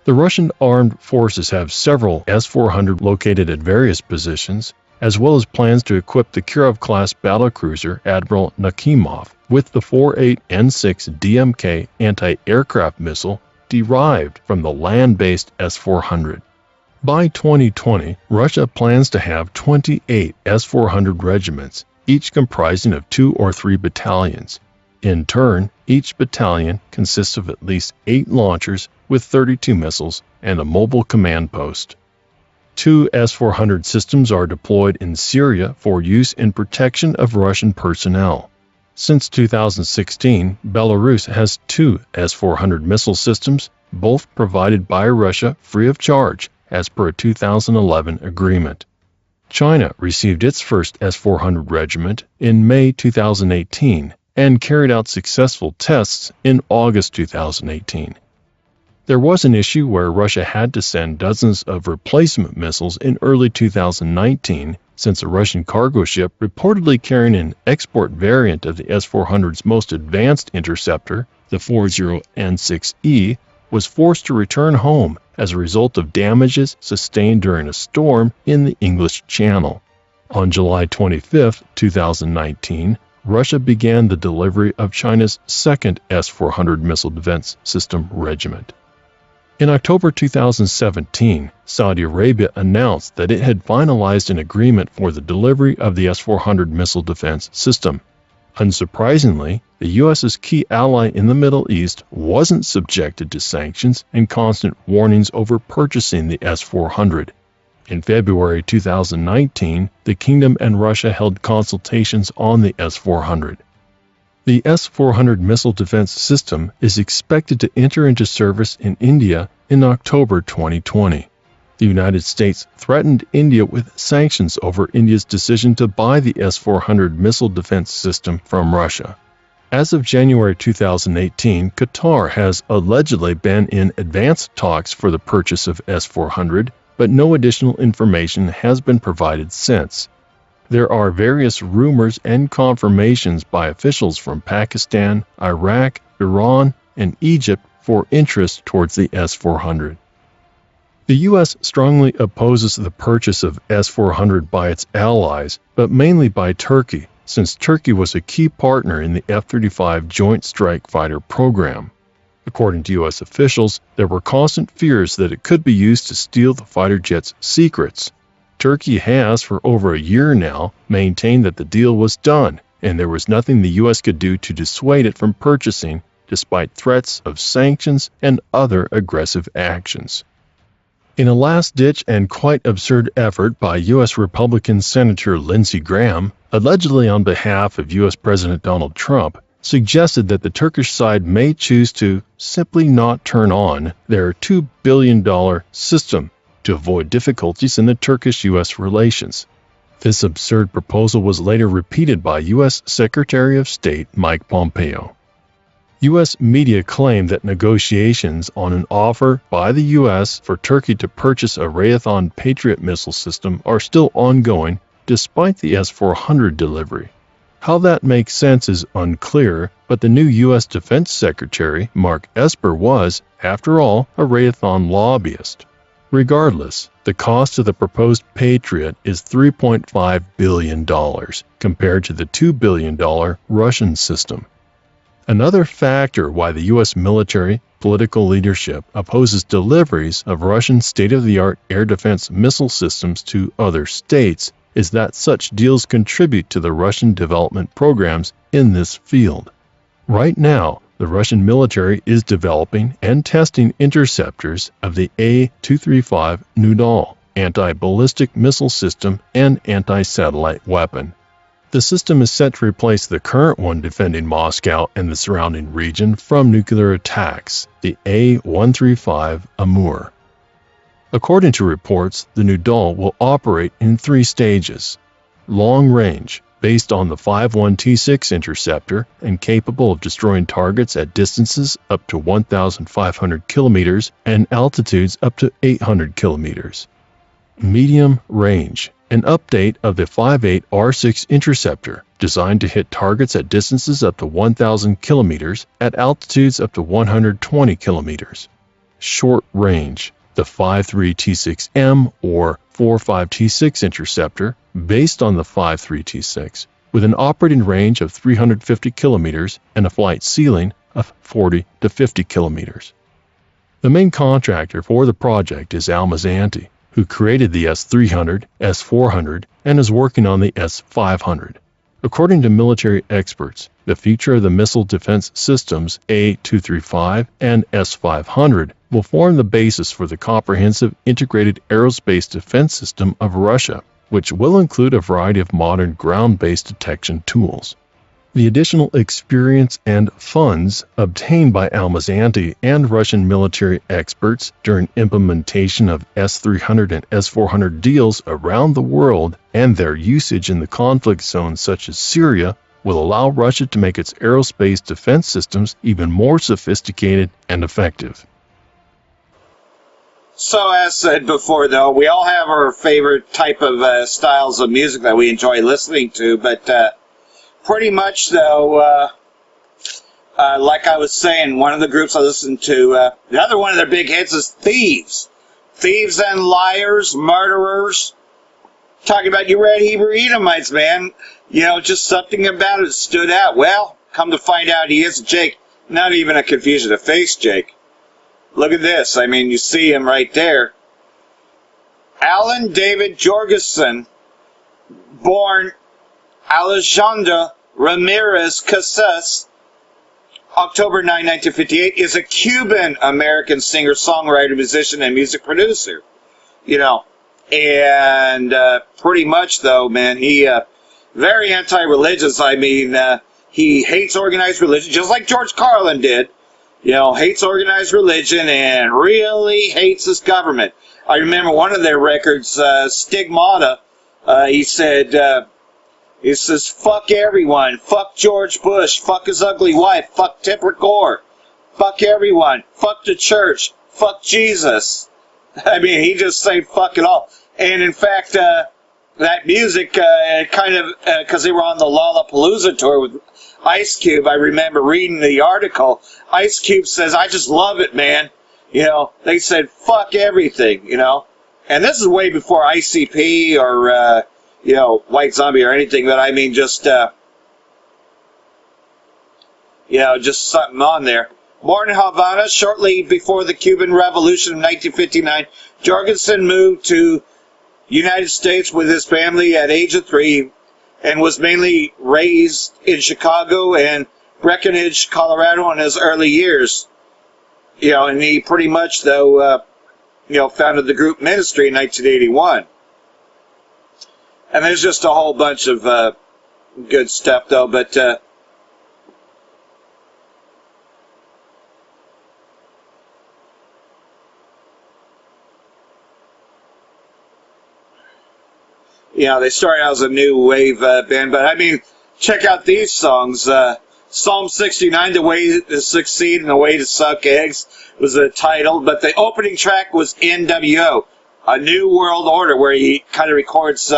The Russian armed forces have several S-400 located at various positions, as well as plans to equip the Kirov-class battlecruiser Admiral Nakhimov with the 48N6 DMK anti-aircraft missile derived from the land-based S-400. By 2020, Russia plans to have 28 S-400 regiments, each comprising of 2 or 3 battalions. In turn, each battalion consists of at least 8 launchers with 32 missiles and a mobile command post. 2 S-400 systems are deployed in Syria for use in protection of Russian personnel. Since 2016, Belarus has 2 S-400 missile systems, both provided by Russia free of charge, as per a 2011 agreement. China received its first S-400 regiment in May 2018 and carried out successful tests in August 2018. There was an issue where Russia had to send dozens of replacement missiles in early 2019 since a Russian cargo ship reportedly carrying an export variant of the S-400's most advanced interceptor, the 40N6E, was forced to return home as a result of damages sustained during a storm in the English Channel. On July 25, 2019, Russia began the delivery of China's second S-400 missile defense system regiment. In October 2017, Saudi Arabia announced that it had finalized an agreement for the delivery of the S-400 missile defense system. Unsurprisingly, the U.S.'s key ally in the Middle East wasn't subjected to sanctions and constant warnings over purchasing the S-400. In February 2019, the Kingdom and Russia held consultations on the S-400. The S-400 missile defense system is expected to enter into service in India in October 2020. The United States threatened India with sanctions over India's decision to buy the S-400 missile defense system from Russia. As of January 2018, Qatar has allegedly been in advanced talks for the purchase of S-400, but no additional information has been provided since. There are various rumors and confirmations by officials from Pakistan, Iraq, Iran, and Egypt for interest towards the S-400. The U.S. strongly opposes the purchase of S-400 by its allies, but mainly by Turkey, since Turkey was a key partner in the F-35 Joint Strike Fighter program. According to U.S. officials, there were constant fears that it could be used to steal the fighter jet's secrets. Turkey has, for over a year now, maintained that the deal was done, and there was nothing the U.S. could do to dissuade it from purchasing, despite threats of sanctions and other aggressive actions. In a last-ditch and quite absurd effort by U.S. Republican Senator Lindsey Graham, allegedly on behalf of U.S. President Donald Trump, suggested that the Turkish side may choose to simply not turn on their $2 billion system to avoid difficulties in the Turkish-U.S. relations. This absurd proposal was later repeated by U.S. Secretary of State Mike Pompeo. U.S. media claimed that negotiations on an offer by the U.S. for Turkey to purchase a Raytheon Patriot missile system are still ongoing despite the S-400 delivery. How that makes sense is unclear, but the new U.S. Defense Secretary, Mark Esper, was, after all, a Raytheon lobbyist. Regardless, the cost of the proposed Patriot is $3.5 billion compared to the $2 billion Russian system. Another factor why the U.S. military, political leadership opposes deliveries of Russian state-of-the-art air defense missile systems to other states is that such deals contribute to the Russian development programs in this field. Right now, the Russian military is developing and testing interceptors of the A-235 Nudal anti-ballistic missile system and anti-satellite weapon. The system is set to replace the current one defending Moscow and the surrounding region from nuclear attacks, the A-135 Amur. According to reports, the Nudal will operate in 3 stages. Long range, based on the 51T6 interceptor and capable of destroying targets at distances up to 1,500 kilometers and altitudes up to 800 kilometers. Medium range, an update of the 58R6 interceptor, designed to hit targets at distances up to 1,000 kilometers at altitudes up to 120 kilometers. Short range, the 53T6M or 45T6 interceptor, based on the 53T6, with an operating range of 350 kilometers and a flight ceiling of 40 to 50 kilometers. The main contractor for the project is Almaz-Antey, who created the S-300, S-400, and is working on the S-500. According to military experts, the future of the missile defense systems A-235 and S-500 will form the basis for the comprehensive integrated aerospace defense system of Russia, which will include a variety of modern ground-based detection tools. The additional experience and funds obtained by Almaz-Antey and Russian military experts during implementation of S-300 and S-400 deals around the world and their usage in the conflict zones such as Syria will allow Russia to make its aerospace defense systems even more sophisticated and effective. So, as said before, though, we all have our favorite type of styles of music that we enjoy listening to, but pretty much, though, like I was saying, one of the groups I listened to, the other one of their big hits is Thieves. Thieves and liars, murderers. Talking about you red Hebrew Edomites, man. You know, just something about it stood out. Well, come to find out he is Jake. Not even a confusion to face Jake. Look at this. I mean, you see him right there. Alan David Jorgensen, born Alejandro Ramirez Casas, October 9, 1958, is a Cuban-American singer, songwriter, musician, and music producer. You know, and pretty much, though, man, he very anti-religious. I mean, he hates organized religion, just like George Carlin did. You know, hates organized religion and really hates his government. I remember one of their records, Stigmata, he says, fuck everyone, fuck George Bush, fuck his ugly wife, fuck Tipper Gore, fuck everyone, fuck the church, fuck Jesus. I mean, he just said fuck it all. And in fact, that music, kind of, because they were on the Lollapalooza tour with Ice Cube, I remember reading the article. Ice Cube says, I just love it, man. You know, they said, fuck everything, you know. And this is way before ICP or, you know, White Zombie or anything, but I mean just, you know, just something on there. Born in Havana shortly before the Cuban Revolution of 1959, Jorgensen moved to United States with his family at age of 3 and was mainly raised in Chicago and Breckenridge, Colorado in his early years. You know, and he pretty much, though, you know, founded the group Ministry in 1981. And there's just a whole bunch of good stuff, though, but you know, they started out as a new wave band, but I mean, check out these songs. Psalm 69, The Way to Succeed and The Way to Suck Eggs was the title, but the opening track was NWO, A New World Order, where he kind of records,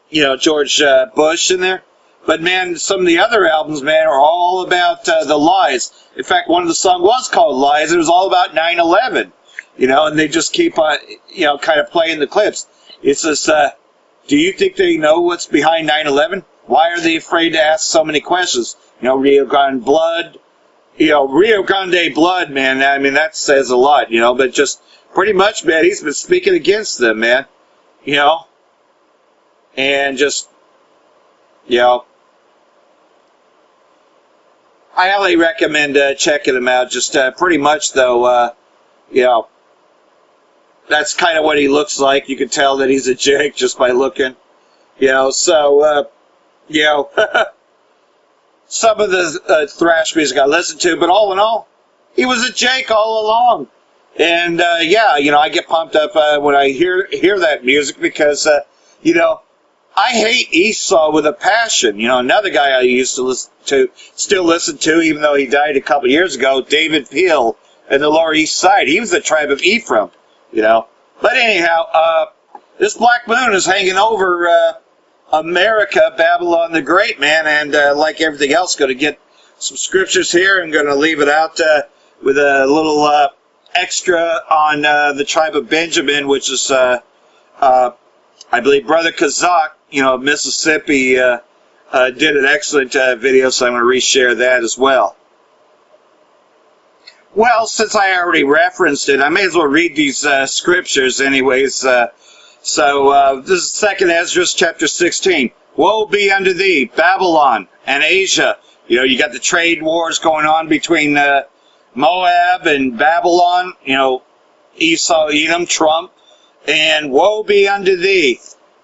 you know, George Bush in there. But man, some of the other albums, man, are all about the lies. In fact, one of the songs was called Lies. It was all about 9/11, you know, and they just keep on, you know, kind of playing the clips. It says, do you think they know what's behind 9/11? Why are they afraid to ask so many questions? You know, Rio Grande Blood, you know, Rio Grande Blood, man, I mean, that says a lot, you know, but just pretty much, man, he's been speaking against them, man, you know, and just, you know, I highly recommend checking him out. Just pretty much, though, you know, that's kind of what he looks like. You can tell that he's a jig just by looking, you know. So, you know, some of the thrash music I listened to, but all in all, he was a jake all along. And yeah, you know, I get pumped up when I hear that music because, you know, I hate Esau with a passion. You know, another guy I used to still listen to, even though he died a couple years ago, David Peel in the Lower East Side. He was the tribe of Ephraim. You know, but anyhow, this black moon is hanging over America, Babylon the Great, man, and like everything else, going to get some scriptures here. I'm going to leave it out with a little extra on the tribe of Benjamin, which is, I believe, Brother Kazak, you know, Mississippi, did an excellent video, so I'm going to reshare that as well. Well, since I already referenced it, I may as well read these scriptures anyways. So this is 2 Ezra chapter 16. Woe be unto thee, Babylon and Asia. You know, you got the trade wars going on between Moab and Babylon, you know, Esau, Edom, Trump. And woe be unto thee,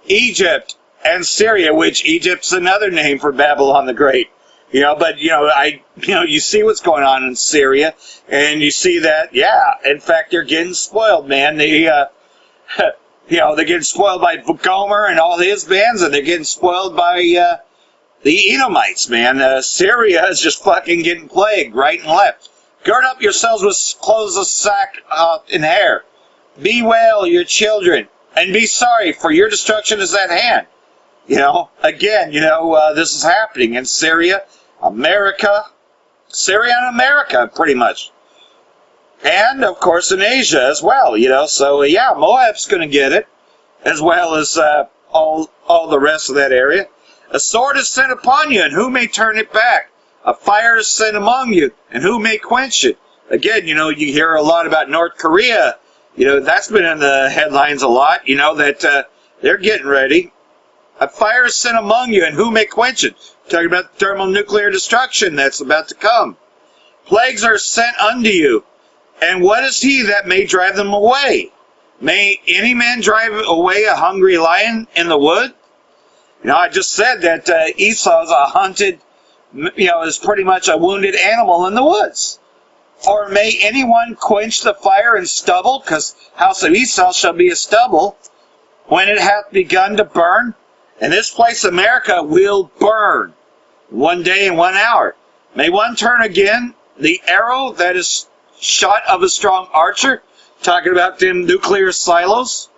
Egypt and Syria, which Egypt's another name for Babylon the Great. You know, but, you know, you see what's going on in Syria, and you see that, yeah, in fact, they're getting spoiled, man. They, you know, they're getting spoiled by Gomer and all his bands, and they're getting spoiled by the Edomites, man. Syria is just fucking getting plagued right and left. Gird up yourselves with clothes of sackcloth and hair. Bewail your children, and be sorry, for your destruction is at hand. You know, again, you know, this is happening in Syria, Syria and America, pretty much. And, of course, in Asia as well, you know. So, yeah, Moab's going to get it, as well as all the rest of that area. A sword is sent upon you, and who may turn it back? A fire is sent among you, and who may quench it? Again, you know, you hear a lot about North Korea. You know, that's been in the headlines a lot, you know, that they're getting ready. A fire is sent among you, and who may quench it? Talking about thermonuclear destruction that's about to come. Plagues are sent unto you, and what is he that may drive them away? May any man drive away a hungry lion in the wood? You know, I just said that Esau is a hunted is pretty much a wounded animal in the woods. Or may anyone quench the fire in stubble, because house of Esau shall be a stubble, when it hath begun to burn? And this place, America, will burn 1 day and 1 hour. May one turn again the arrow that is shot of a strong archer, talking about them nuclear silos.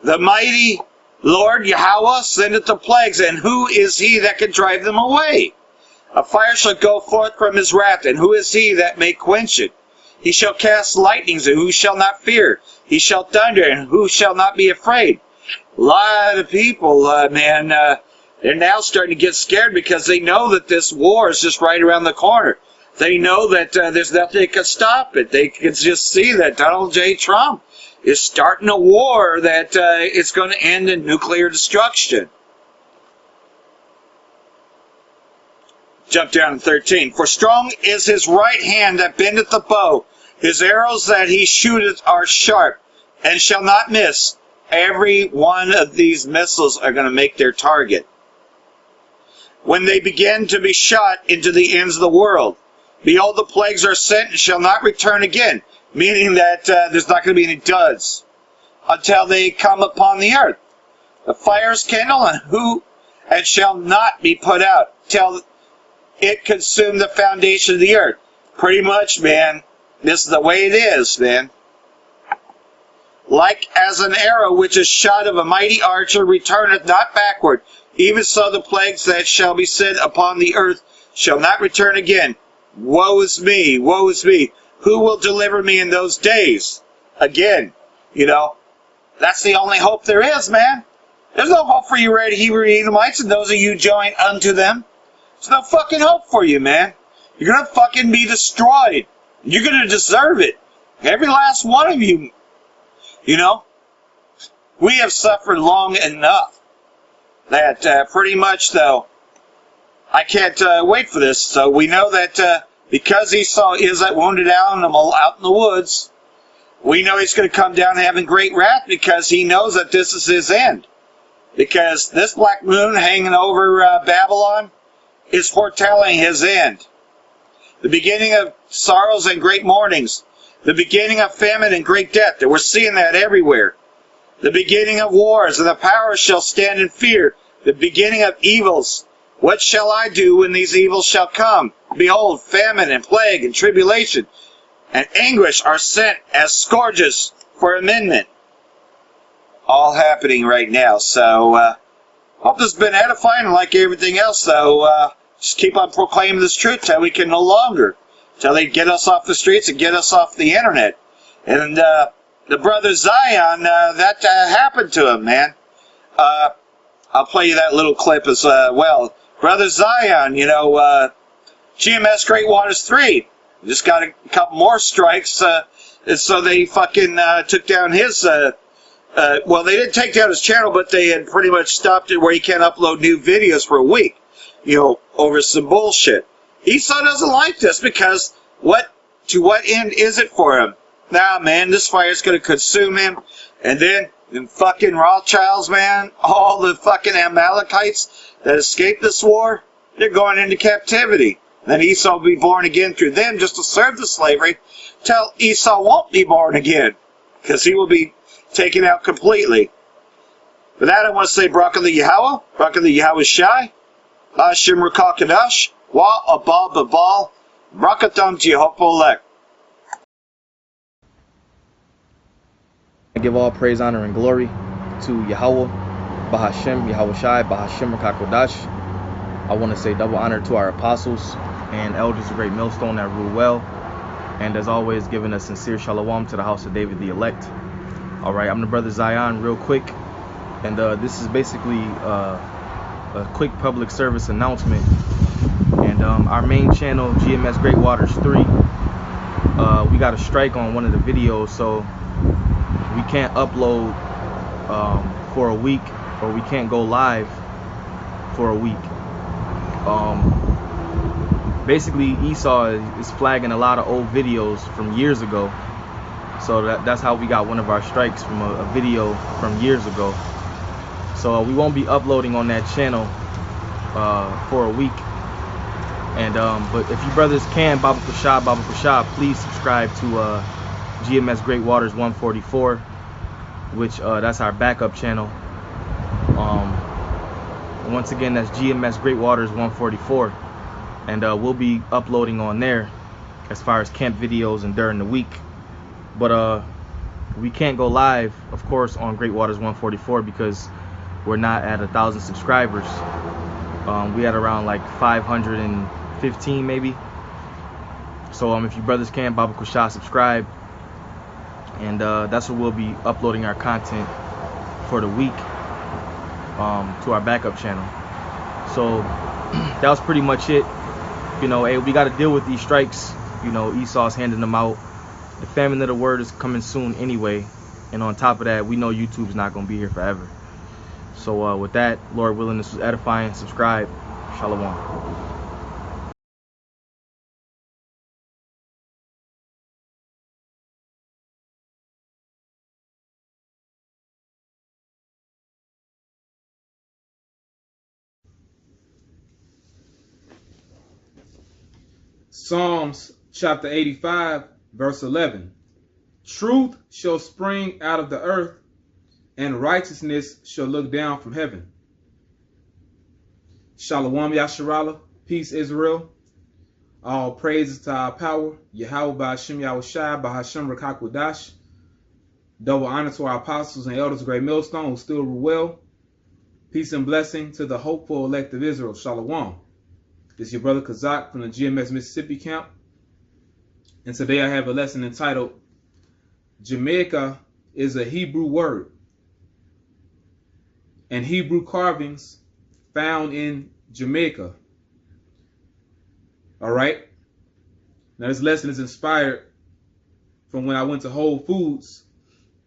The mighty Lord Yahweh sendeth the plagues, and who is he that can drive them away? A fire shall go forth from his wrath, and who is he that may quench it? He shall cast lightnings, and who shall not fear? He shall thunder, and who shall not be afraid? A lot of people, man, they're now starting to get scared because they know that this war is just right around the corner. They know that there's nothing that can stop it. They can just see that Donald J. Trump is starting a war that is going to end in nuclear destruction. Jump down to 13. For strong is his right hand that bendeth the bow. His arrows that he shooteth are sharp, and shall not miss. Every one of these missiles are going to make their target. When they begin to be shot into the ends of the world, behold, the plagues are sent and shall not return again, meaning that there's not going to be any duds until they come upon the earth. The fires kindle, and shall not be put out till it consume the foundation of the earth. Pretty much, man, this is the way it is, man. Like as an arrow which is shot of a mighty archer returneth not backward, even so the plagues that shall be sent upon the earth shall not return again. Woe is me, woe is me. Who will deliver me in those days? Again, that's the only hope there is, man. There's no hope for you red Hebrew Edomites and those of you joined unto them. There's no fucking hope for you, man. You're gonna fucking be destroyed. You're gonna deserve it. Every last one of you. We have suffered long enough that pretty much, though, I can't wait for this. So we know that because Esau is that wounded animal out in the woods, we know he's going to come down having great wrath because he knows that this is his end. Because this black moon hanging over Babylon is foretelling his end. The beginning of sorrows and great mournings. The beginning of famine and great death. We're seeing that everywhere. The beginning of wars, and the powers shall stand in fear. The beginning of evils. What shall I do when these evils shall come? Behold, famine and plague and tribulation and anguish are sent as scourges for amendment. All happening right now. So, hope this has been edifying. Like everything else, though, just keep on proclaiming this truth till we can no longer. Till they get us off the streets and get us off the internet. And the brother Zion, that happened to him, man. I'll play you that little clip as well. Brother Zion, GMS Great Waters 3 just got a couple more strikes, and so they fucking took down his. Well, they didn't take down his channel, but they had pretty much stopped it where he can't upload new videos for a week. Over some bullshit. Esau doesn't like this because to what end is it for him? Nah, man, this fire's gonna consume him, and then the fucking Rothschilds, man, all the fucking Amalekites that escaped this war, they're going into captivity. Then Esau will be born again through them just to serve the slavery, till Esau won't be born again, because he will be taken out completely. For that, I want to say Barak the Yahweh, Barak the Yahweh Shai, Hashem Rakakadash, Wa Abal Babal, Brakatam Jehoполek. I give all praise, honor, and glory to Yahweh, Bahashem, Yahweh Shai, Bahashem Rakakodash. I want to say double honor to our apostles and elders of Great Millstone that rule well. And as always, giving a sincere shalom to the house of David the elect. Alright, I'm the brother Zion real quick. And this is basically a quick public service announcement. And our main channel, GMS Great Waters 3, we got a strike on one of the videos, so we can't upload for a week, or we can't go live for a week. Basically, Esau is flagging a lot of old videos from years ago, so that's how we got one of our strikes, from a video from years ago. So we won't be uploading on that channel for a week. And but if you brothers can, Baba Kushab, please subscribe to GMS Great Waters 144, which that's our backup channel. Once again, that's GMS Great Waters 144, and we'll be uploading on there as far as camp videos and during the week. But we can't go live, of course, on Great Waters 144 because we're not at 1,000 subscribers. We had around like 515 maybe. So if you brothers can, Baba Kushab, subscribe, and that's where we'll be uploading our content for the week to our backup channel. So that was pretty much it. You know, hey, we got to deal with these strikes. You know, Esau's handing them out. The famine of the word is coming soon anyway, and on top of that, we know YouTube's not going to be here forever. So with that, Lord willing, this was edifying. Subscribe. Shalom. Psalms chapter 85, verse 11. Truth shall spring out of the earth, and righteousness shall look down from heaven. Shalom Yasharallah, peace Israel. All praises to our power, Yahweh Ba'ashem Yahushai, Ba'ashem Rakakwadash. Double honor to our apostles and elders of Great Millstone who still rule well. Peace and blessing to the hopeful elect of Israel. Shalom. This is your brother Kazak from the GMS Mississippi camp. And today I have a lesson entitled, Jamaica is a Hebrew word, and Hebrew carvings found in Jamaica. All right. Now this lesson is inspired from when I went to Whole Foods,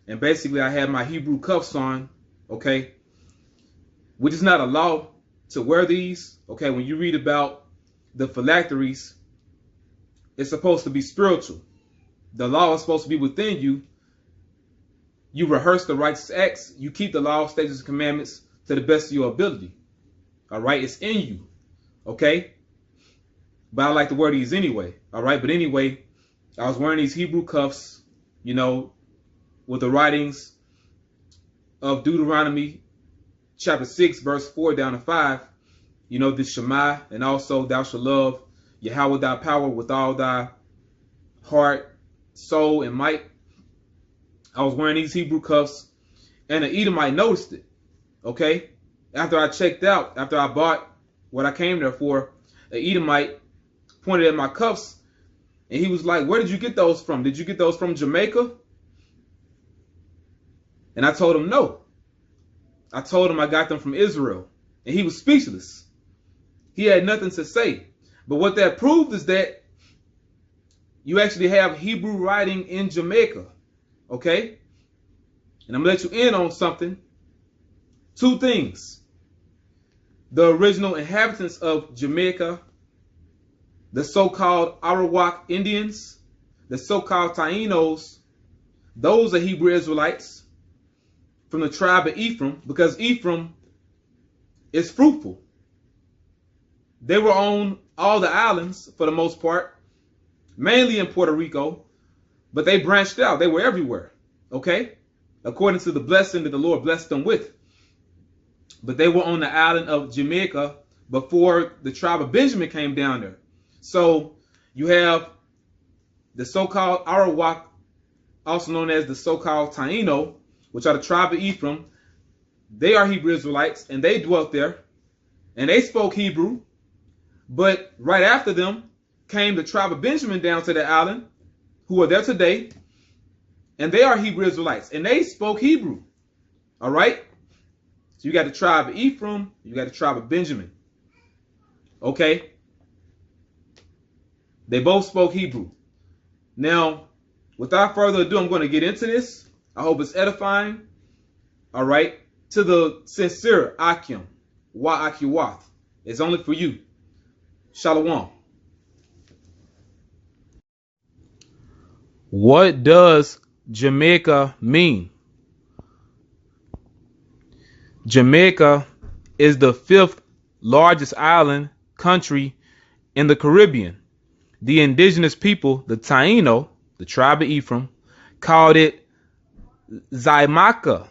and basically I had my Hebrew cuffs on, okay, which is not a law to wear these. Okay, when you read about the phylacteries, it's supposed to be spiritual. The law is supposed to be within you. You rehearse the righteous acts. You keep the law, statutes, and commandments to the best of your ability. All right, it's in you. Okay, but I like to wear these anyway. All right, but anyway, I was wearing these Hebrew cuffs, you know, with the writings of Deuteronomy chapter 6, verse 4 down to 5. You know, the Shema, and also thou shalt love Yahweh thy power with all thy heart, soul, and might. I was wearing these Hebrew cuffs, and an Edomite noticed it. Okay? After I checked out, after I bought what I came there for, an Edomite pointed at my cuffs, and he was like, where did you get those from? Did you get those from Jamaica? And I told him no. I told him I got them from Israel. And he was speechless. He had nothing to say. But what that proved is that you actually have Hebrew writing in Jamaica. Okay? And I'm going to let you in on something. Two things. The original inhabitants of Jamaica, the so-called Arawak Indians, the so-called Tainos, those are Hebrew Israelites from the tribe of Ephraim, because Ephraim is fruitful. They were on all the islands for the most part, mainly in Puerto Rico, but they branched out. They were everywhere, okay? According to the blessing that the Lord blessed them with. But they were on the island of Jamaica before the tribe of Benjamin came down there. So you have the so-called Arawak, also known as the so-called Taino, which are the tribe of Ephraim. They are Hebrew Israelites, and they dwelt there, and they spoke Hebrew. But right after them came the tribe of Benjamin down to the island, who are there today, and they are Hebrew Israelites, and they spoke Hebrew. All right? So you got the tribe of Ephraim, you got the tribe of Benjamin. Okay? They both spoke Hebrew. Now, without further ado, I'm going to get into this. I hope it's edifying. All right? To the sincere Akim, Wa'akiwath. It's only for you. Shalom. What does Jamaica mean? Jamaica is the fifth largest island country in the Caribbean. The indigenous people, the Taino, the tribe of Ephraim, called it Zaimaka,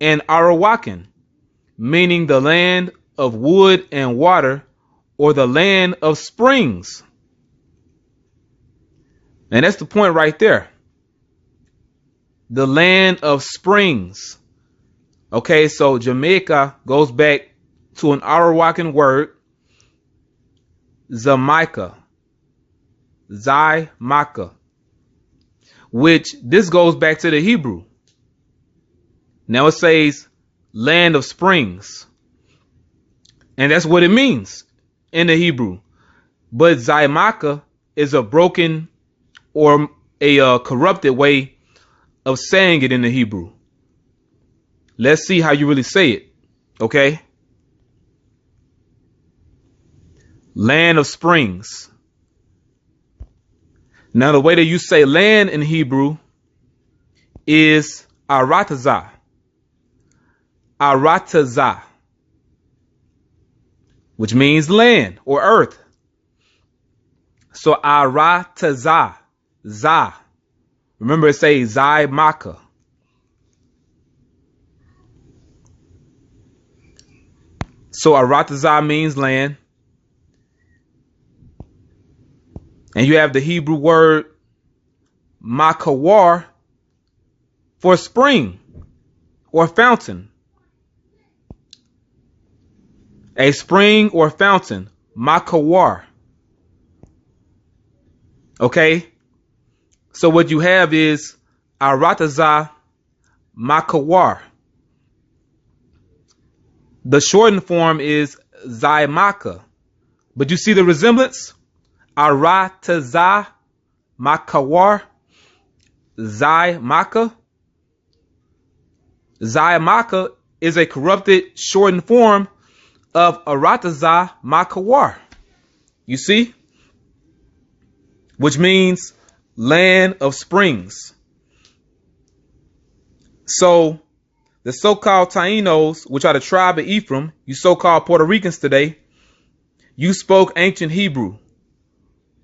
and Arawakan, meaning the land of wood and water, or the land of springs. And that's the point right there. The land of springs. Okay, so Jamaica goes back to an Arawakan word, Zamaika, which this goes back to the Hebrew. Now it says land of springs. And that's what it means in the Hebrew. But Zaimaka is a broken or a corrupted way of saying it in the Hebrew. Let's see how you really say it. Okay? Land of springs. Now the way that you say land in Hebrew is Aratazah. Aratazah, which means land or earth. So Aratazah, Zah. Remember it says Zaimaka. So Aratazah means land. And you have the Hebrew word Makawar for spring or fountain. A spring or fountain, Makawar. Okay? So what you have is Aratazah Makawar. The shortened form is Zaimaka. But you see the resemblance? Aratazah Makawar, Zaimaka. Zaimaka is a corrupted shortened form of Aratazah Makawar. You see? Which means land of springs. So the so-called Tainos, which are the tribe of Ephraim, you so-called Puerto Ricans today, you spoke ancient Hebrew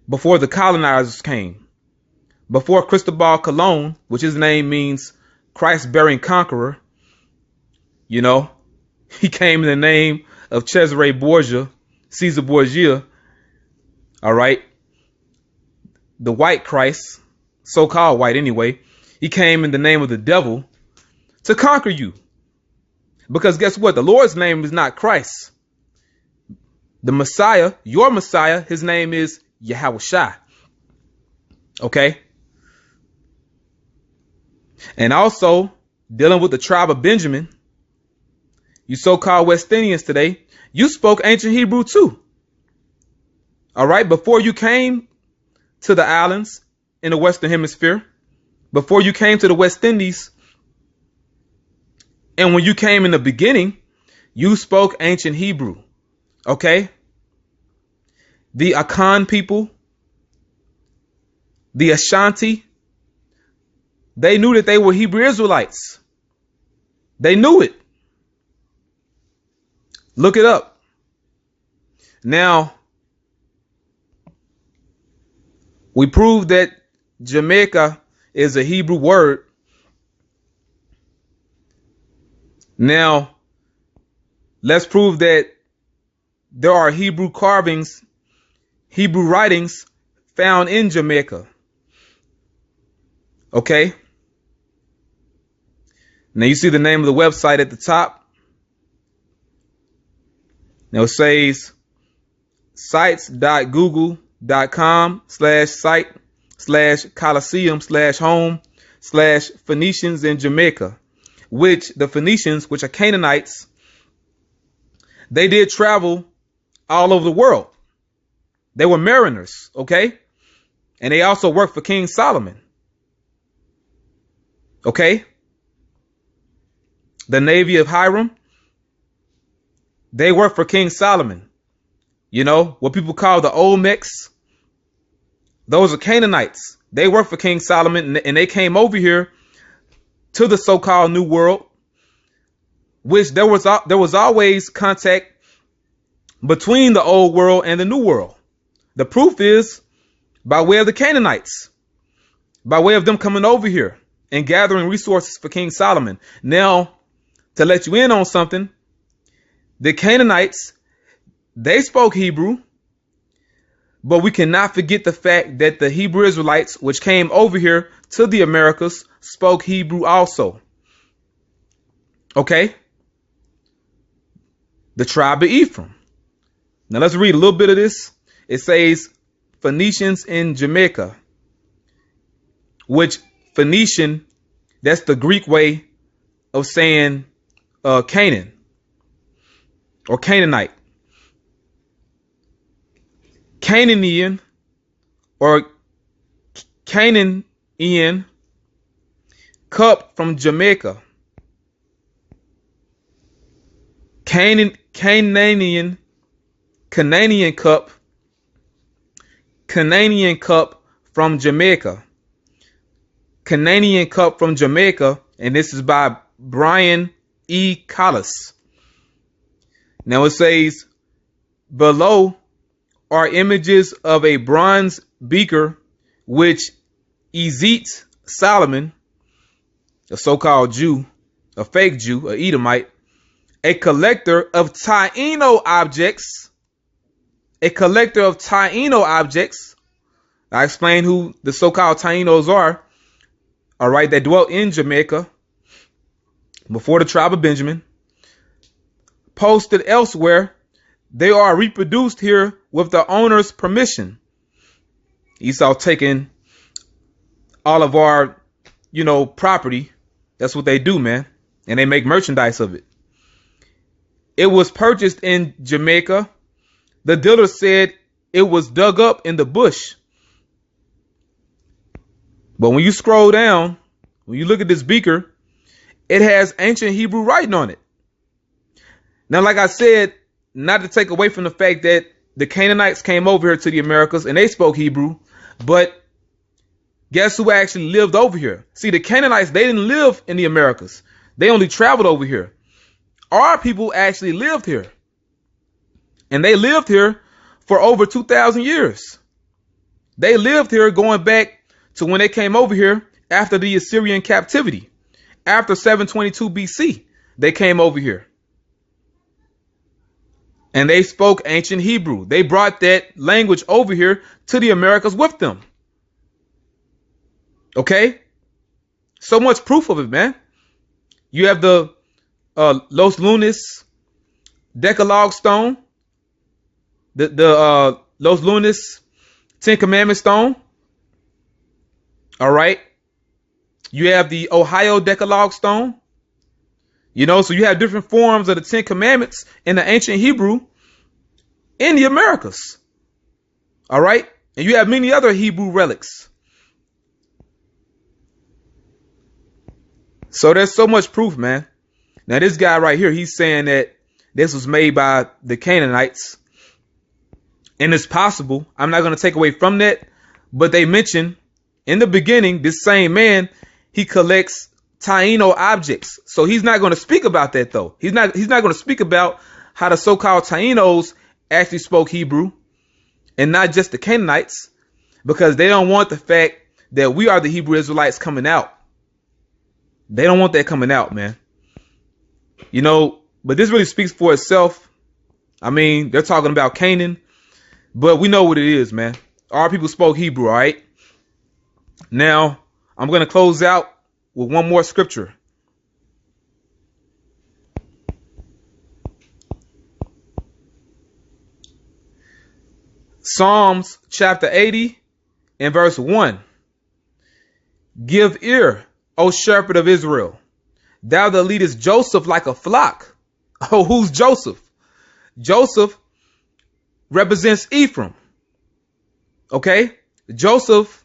before the colonizers came. Before Cristobal Colon, which his name means Christ-bearing conqueror, you know, he came in the name of Cesare Borgia, Caesar Borgia, all right, the white Christ, so-called white anyway. He came in the name of the devil to conquer you. Because guess what? The Lord's name is not Christ. The Messiah, your Messiah, his name is Yahushua. Okay? And also, dealing with the tribe of Benjamin, you so-called West Indians today, you spoke ancient Hebrew too. All right? Before you came to the islands in the Western Hemisphere, before you came to the West Indies, and when you came in the beginning, you spoke ancient Hebrew. Okay? The Akan people, the Ashanti, they knew that they were Hebrew Israelites. They knew it. Look it up. Now, we proved that Jamaica is a Hebrew word. Now, let's prove that there are Hebrew carvings, Hebrew writings found in Jamaica. Okay? Now you see the name of the website at the top. Now it says sites.google.com/site/Colosseum/home/Phoenicians in Jamaica, which the Phoenicians, which are Canaanites, they did travel all over the world. They were mariners, okay? And they also worked for King Solomon. Okay? The Navy of Hiram, they worked for King Solomon. You know, what people call the Olmecs, those are Canaanites. They worked for King Solomon, and they came over here to the so-called New World which there was always contact between the old world and the new world. The proof is by way of the Canaanites, by way of them coming over here and gathering resources for King Solomon. Now, to let you in on something, the Canaanites, they spoke Hebrew, but we cannot forget the fact that the Hebrew Israelites, which came over here to the Americas, spoke Hebrew also. Okay? The tribe of Ephraim. Now let's read a little bit of this. It says Phoenicians in Jamaica, which Phoenician, that's the Greek way of saying Canaan or Canaanite. Canaanian or Canaanian cup from Jamaica. Canadian cup. Canadian cup from Jamaica. Canadian cup from Jamaica. And this is by Brian E. Collis. Now it says, below are images of a bronze beaker which Ezet Solomon, a so-called Jew, a fake Jew, a Edomite, a collector of Taino objects, a collector of Taino objects. I explained who the so-called Tainos are, all right, that dwelt in Jamaica before the tribe of Benjamin, posted elsewhere. They are reproduced here with the owner's permission. Esau taking all of our, property. That's what they do, man. And they make merchandise of it. It was purchased in Jamaica. The dealer said it was dug up in the bush. But when you scroll down, when you look at this beaker, it has ancient Hebrew writing on it. Now, like I said, not to take away from the fact that the Canaanites came over here to the Americas and they spoke Hebrew, but guess who actually lived over here? See, the Canaanites, they didn't live in the Americas. They only traveled over here. Our people actually lived here. And they lived here for over 2,000 years. They lived here going back to when they came over here after the Assyrian captivity. After 722 BC, they came over here. And they spoke ancient Hebrew. They brought that language over here to the Americas with them. Okay? So much proof of it, man. You have the Los Lunas Decalogue stone. The Los Lunas Ten Commandment stone. All right. You have the Ohio Decalogue stone. So you have different forms of the Ten Commandments in the ancient Hebrew in the Americas. All right. And you have many other Hebrew relics. So there's so much proof, man. Now this guy right here, he's saying that this was made by the Canaanites. And it's possible. I'm not going to take away from that. But they mention in the beginning, this same man, he collects Taino objects. So he's not going to speak about that, though. He's not going to speak about how the so-called Tainos actually spoke Hebrew and not just the Canaanites, because they don't want the fact that we are the Hebrew Israelites coming out. They don't want that coming out, man. But this really speaks for itself. I mean, they're talking about Canaan, but we know what it is, man. Our people spoke Hebrew, all right? Now, I'm going to close out with one more scripture. Psalms chapter 80 and verse 1. Give ear, O shepherd of Israel, thou that leadest Joseph like a flock. Oh, who's Joseph? Joseph represents Ephraim. Okay? Joseph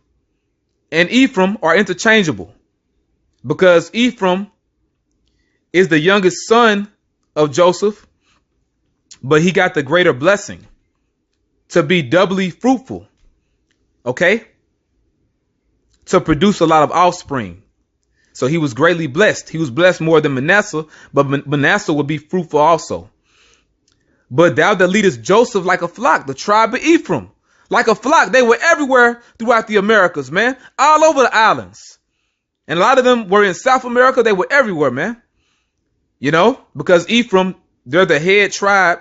and Ephraim are interchangeable because Ephraim is the youngest son of Joseph, but he got the greater blessing to be doubly fruitful. Okay? To produce a lot of offspring. So he was greatly blessed. He was blessed more than Manasseh, but Manasseh would be fruitful also. But thou that leadest Joseph like a flock, the tribe of Ephraim, like a flock. They were everywhere throughout the Americas, man, all over the islands. And a lot of them were in South America. They were everywhere, man. You know, because Ephraim, they're the head tribe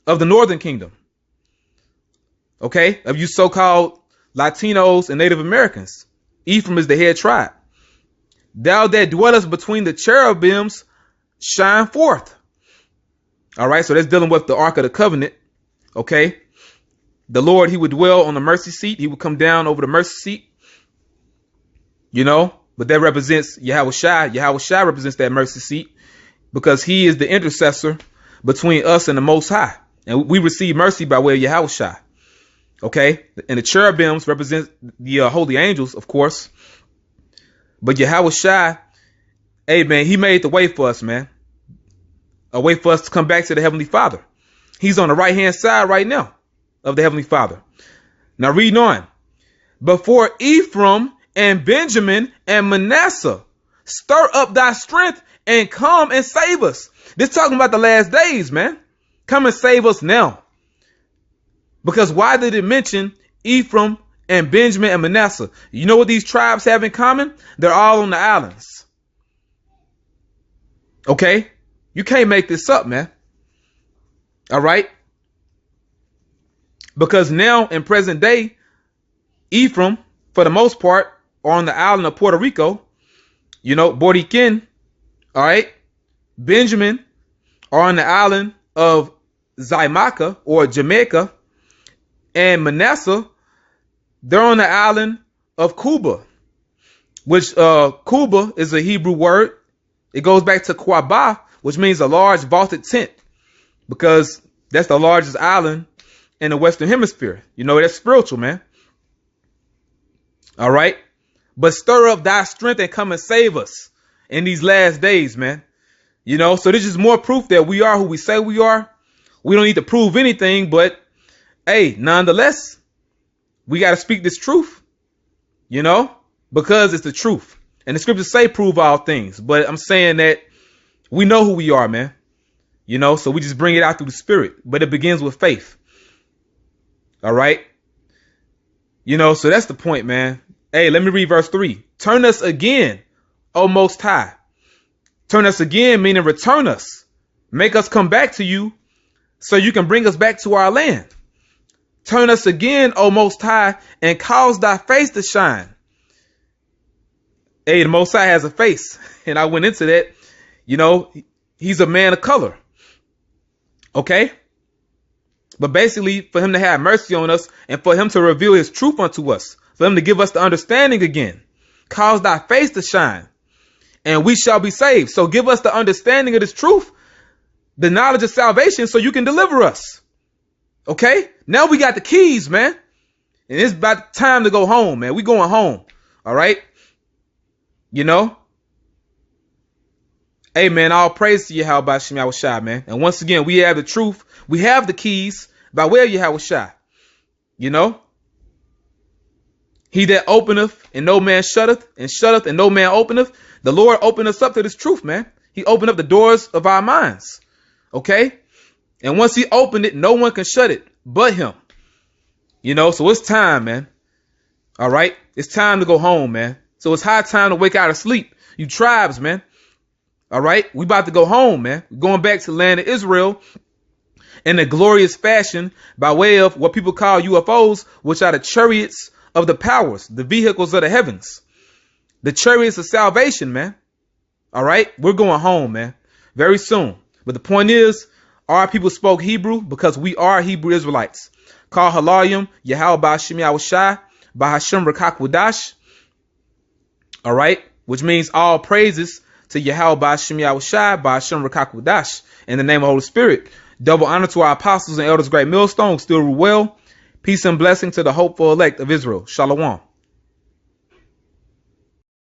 of the Northern Kingdom. Okay, of you so-called Latinos and Native Americans. Ephraim is the head tribe. Thou that dwellest between the cherubims, shine forth. All right, so that's dealing with the Ark of the Covenant. Okay, the Lord, he would dwell on the mercy seat. He would come down over the mercy seat. You know, but that represents Yahushua. Yahushua represents that mercy seat because he is the intercessor between us and the Most High. And we receive mercy by way of Yahushua. Okay, and the cherubims represent the holy angels, of course. But Yahushua, hey man, he made the way for us, man. A way for us to come back to the Heavenly Father. He's on the right-hand side right now of the Heavenly Father. Now reading on. Before Ephraim and Benjamin and Manasseh, stir up thy strength and come and save us. This talking about the last days, man. Come and save us now. Because why did it mention Ephraim and Benjamin and Manasseh? You know what these tribes have in common? They're all on the islands. Okay? You can't make this up, man. All right? Because now in present day, Ephraim, for the most part, are on the island of Puerto Rico. You know, Boriken. All right? Benjamin are on the island of Zaimaca or Jamaica. And Manasseh, they're on the island of Cuba, which Cuba is a Hebrew word. It goes back to Quaba, which means a large vaulted tent, because that's the largest island in the Western Hemisphere. You know, that's spiritual, man. All right. But stir up thy strength and come and save us in these last days, man. You know, so this is more proof that we are who we say we are. We don't need to prove anything, but hey, nonetheless, we got to speak this truth, you know, because it's the truth. And the scriptures say prove all things. But I'm saying that we know who we are, man. You know, so we just bring it out through the spirit. But it begins with faith. All right. You know, so that's the point, man. Hey, let me read verse 3. Turn us again, O Most High. Turn us again, meaning return us. Make us come back to you so you can bring us back to our land. Turn us again, O Most High, and cause thy face to shine. Hey, the Most High has a face. And I went into that. You know, he's a man of color. Okay? But basically, for him to have mercy on us and for him to reveal his truth unto us, for him to give us the understanding again. Cause thy face to shine, and we shall be saved. So give us the understanding of this truth, the knowledge of salvation, so you can deliver us. Okay? Now we got the keys, man. And it's about time to go home, man. We going home. All right? You know? Hey, man, all praise to Yahweh Shem Yahushua, man. And once again, we have the truth. We have the keys by way of Yahushua. You know? He that openeth and no man shutteth, and shutteth and no man openeth. The Lord opened us up to this truth, man. He opened up the doors of our minds. Okay? And once he opened it, no one can shut it but him. You know, so it's time, man. All right? It's time to go home, man. So it's high time to wake out of sleep. You tribes, man. All right? We about to go home, man. We're going back to the land of Israel in a glorious fashion by way of what people call UFOs, which are the chariots of the powers, the vehicles of the heavens, the chariots of salvation, man. All right? We're going home, man, very soon. But the point is, our people spoke Hebrew because we are Hebrew Israelites. Call Halayim, Yahweh Ba'ashem Yahushai, Ba'ashem Rakakwadash. All right? Which means all praises to Yahweh Ba'ashem Yahushai, Ba'ashem Rakakwadash. In the name of the Holy Spirit. Double honor to our apostles and elders, great millstone, who still rule well. Peace and blessing to the hopeful elect of Israel. Shalom.